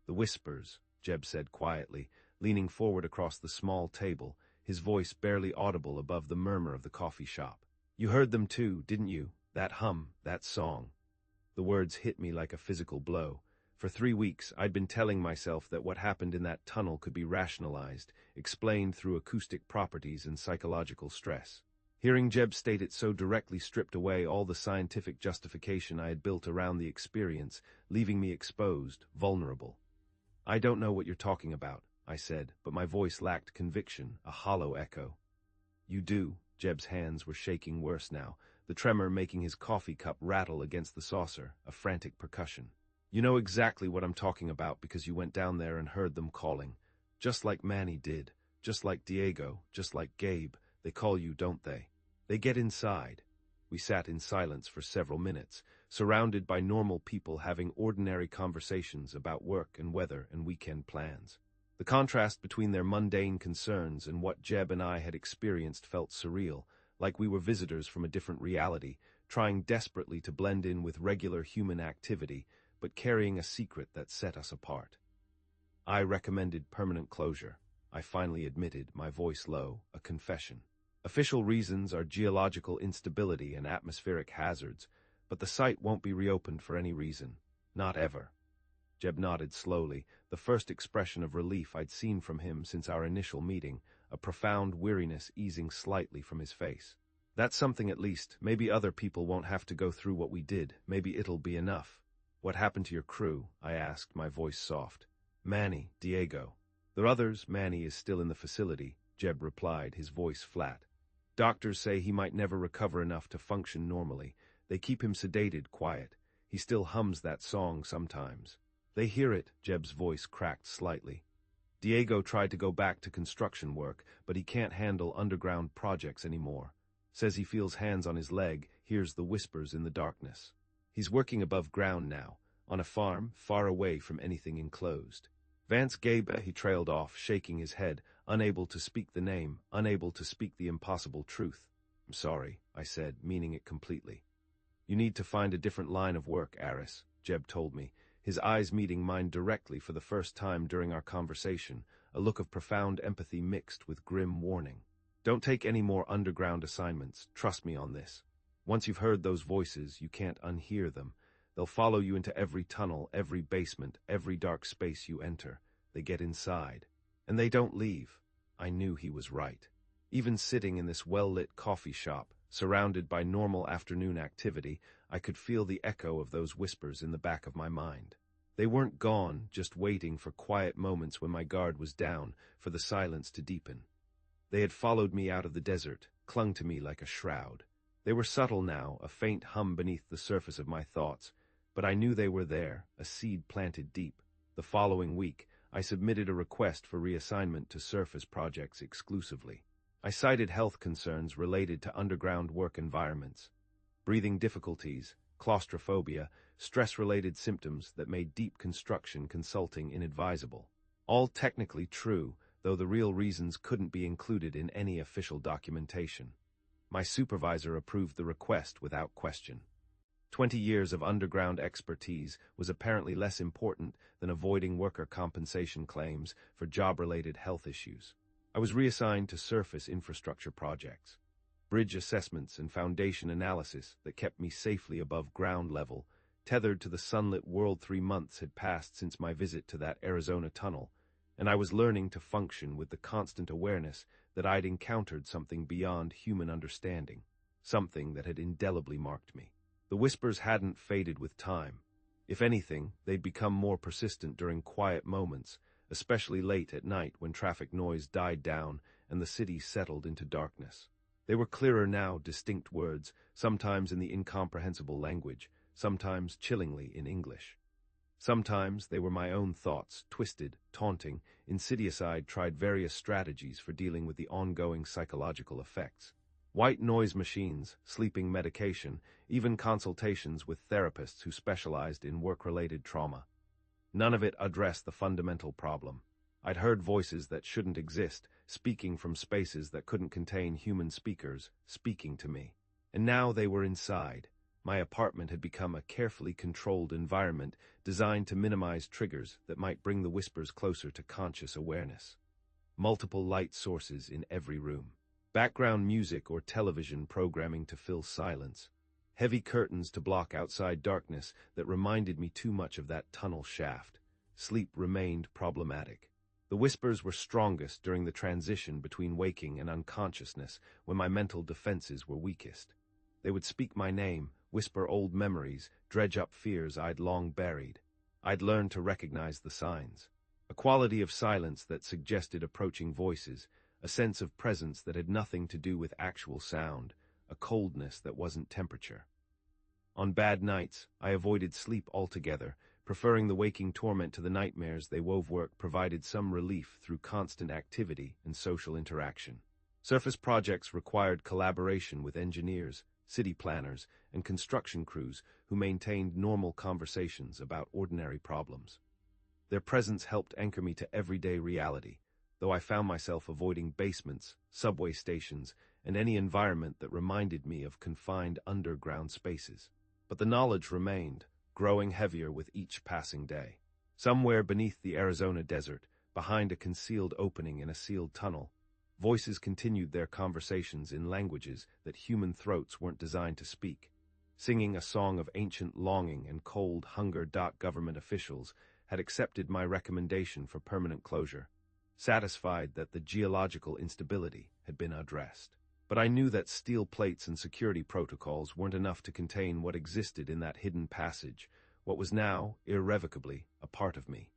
"The whispers," Jeb said quietly, leaning forward across the small table, his voice barely audible above the murmur of the coffee shop. "You heard them too, didn't you? That hum, that song." The words hit me like a physical blow. For 3 weeks, I'd been telling myself that what happened in that tunnel could be rationalized, explained through acoustic properties and psychological stress. Hearing Jeb state it so directly stripped away all the scientific justification I had built around the experience, leaving me exposed, vulnerable. "I don't know what you're talking about," I said, but my voice lacked conviction, a hollow echo. "You do." Jeb's hands were shaking worse now, the tremor making his coffee cup rattle against the saucer, a frantic percussion. "You know exactly what I'm talking about because you went down there and heard them calling. Just like Manny did, just like Diego, just like Gabe. They call you, don't they? They get inside." We sat in silence for several minutes, surrounded by normal people having ordinary conversations about work and weather and weekend plans. The contrast between their mundane concerns and what Jeb and I had experienced felt surreal, like we were visitors from a different reality, trying desperately to blend in with regular human activity, but carrying a secret that set us apart. "I recommended permanent closure," I finally admitted, my voice low, a confession. "Official reasons are geological instability and atmospheric hazards, but the site won't be reopened for any reason. Not ever." Jeb nodded slowly, the first expression of relief I'd seen from him since our initial meeting, a profound weariness easing slightly from his face. "That's something at least. Maybe other people won't have to go through what we did. Maybe it'll be enough." "What happened to your crew?" I asked, my voice soft. "Manny, Diego. The others, Manny is still in the facility," Jeb replied, his voice flat. Doctors say he might never recover enough to function normally. They keep him sedated, quiet. He still hums that song sometimes. They hear it, Jeb's voice cracked slightly. Diego tried to go back to construction work, but he can't handle underground projects anymore. Says he feels hands on his leg, hears the whispers in the darkness. He's working above ground now, on a farm, far away from anything enclosed. Vance Gabe, he trailed off, shaking his head, unable to speak the name, unable to speak the impossible truth. "I'm sorry," I said, meaning it completely. "You need to find a different line of work, Aris," Jeb told me, his eyes meeting mine directly for the first time during our conversation, a look of profound empathy mixed with grim warning. "Don't take any more underground assignments, trust me on this. Once you've heard those voices, you can't unhear them. They'll follow you into every tunnel, every basement, every dark space you enter. They get inside. And they don't leave." I knew he was right. Even sitting in this well-lit coffee shop, surrounded by normal afternoon activity, I could feel the echo of those whispers in the back of my mind. They weren't gone, just waiting for quiet moments when my guard was down, for the silence to deepen. They had followed me out of the desert, clung to me like a shroud. They were subtle now, a faint hum beneath the surface of my thoughts, but I knew they were there, a seed planted deep. The following week, I submitted a request for reassignment to surface projects exclusively. I cited health concerns related to underground work environments, breathing difficulties, claustrophobia, stress-related symptoms that made deep construction consulting inadvisable. All technically true, though the real reasons couldn't be included in any official documentation. My supervisor approved the request without question. 20 years of underground expertise was apparently less important than avoiding worker compensation claims for job-related health issues. I was reassigned to surface infrastructure projects, bridge assessments and foundation analysis that kept me safely above ground level, tethered to the sunlit world. 3 months had passed since my visit to that Arizona tunnel, and I was learning to function with the constant awareness that I'd encountered something beyond human understanding, something that had indelibly marked me. The whispers hadn't faded with time. If anything, they'd become more persistent during quiet moments, especially late at night when traffic noise died down and the city settled into darkness. They were clearer now, distinct words, sometimes in the incomprehensible language, sometimes chillingly in English. Sometimes they were my own thoughts, twisted, taunting, insidious. I'd tried various strategies for dealing with the ongoing psychological effects. White noise machines, sleeping medication, even consultations with therapists who specialized in work-related trauma. None of it addressed the fundamental problem. I'd heard voices that shouldn't exist, speaking from spaces that couldn't contain human speakers, speaking to me. And now they were inside. My apartment had become a carefully controlled environment designed to minimize triggers that might bring the whispers closer to conscious awareness. Multiple light sources in every room. Background music or television programming to fill silence. Heavy curtains to block outside darkness that reminded me too much of that tunnel shaft. Sleep remained problematic. The whispers were strongest during the transition between waking and unconsciousness, when my mental defenses were weakest. They would speak my name, whisper old memories, dredge up fears I'd long buried. I'd learned to recognize the signs. A quality of silence that suggested approaching voices, a sense of presence that had nothing to do with actual sound, a coldness that wasn't temperature. On bad nights, I avoided sleep altogether, preferring the waking torment to the nightmares they wove. Work provided some relief through constant activity and social interaction. Surface projects required collaboration with engineers, city planners, and construction crews who maintained normal conversations about ordinary problems. Their presence helped anchor me to everyday reality, though I found myself avoiding basements, subway stations, and any environment that reminded me of confined underground spaces. But the knowledge remained, growing heavier with each passing day. Somewhere beneath the Arizona desert, behind a concealed opening in a sealed tunnel, voices continued their conversations in languages that human throats weren't designed to speak, singing a song of ancient longing and cold hunger. Government officials had accepted my recommendation for permanent closure, satisfied that the geological instability had been addressed. But I knew that steel plates and security protocols weren't enough to contain what existed in that hidden passage, what was now, irrevocably, a part of me.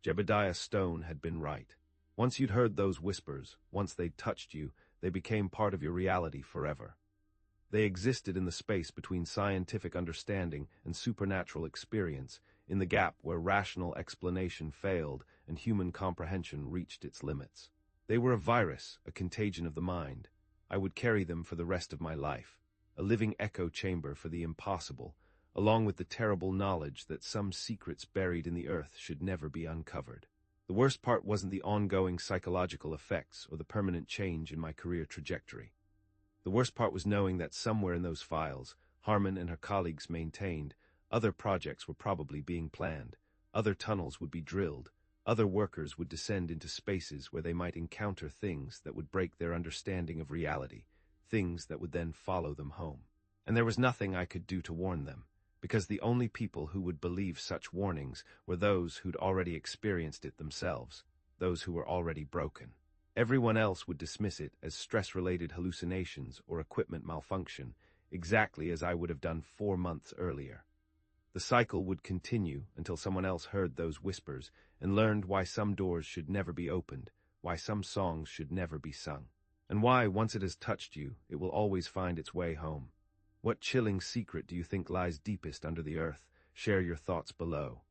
Jebediah Stone had been right. Once you'd heard those whispers, once they'd touched you, they became part of your reality forever. They existed in the space between scientific understanding and supernatural experience, in the gap where rational explanation failed and human comprehension reached its limits. They were a virus, a contagion of the mind. I would carry them for the rest of my life, a living echo chamber for the impossible, along with the terrible knowledge that some secrets buried in the earth should never be uncovered. The worst part wasn't the ongoing psychological effects or the permanent change in my career trajectory. The worst part was knowing that somewhere in those files, Harmon and her colleagues maintained, other projects were probably being planned, other tunnels would be drilled, other workers would descend into spaces where they might encounter things that would break their understanding of reality, things that would then follow them home. And there was nothing I could do to warn them, because the only people who would believe such warnings were those who'd already experienced it themselves, those who were already broken. Everyone else would dismiss it as stress-related hallucinations or equipment malfunction, exactly as I would have done 4 months earlier. The cycle would continue until someone else heard those whispers and learned why some doors should never be opened, why some songs should never be sung, and why, once it has touched you, it will always find its way home. What chilling secret do you think lies deepest under the earth? Share your thoughts below.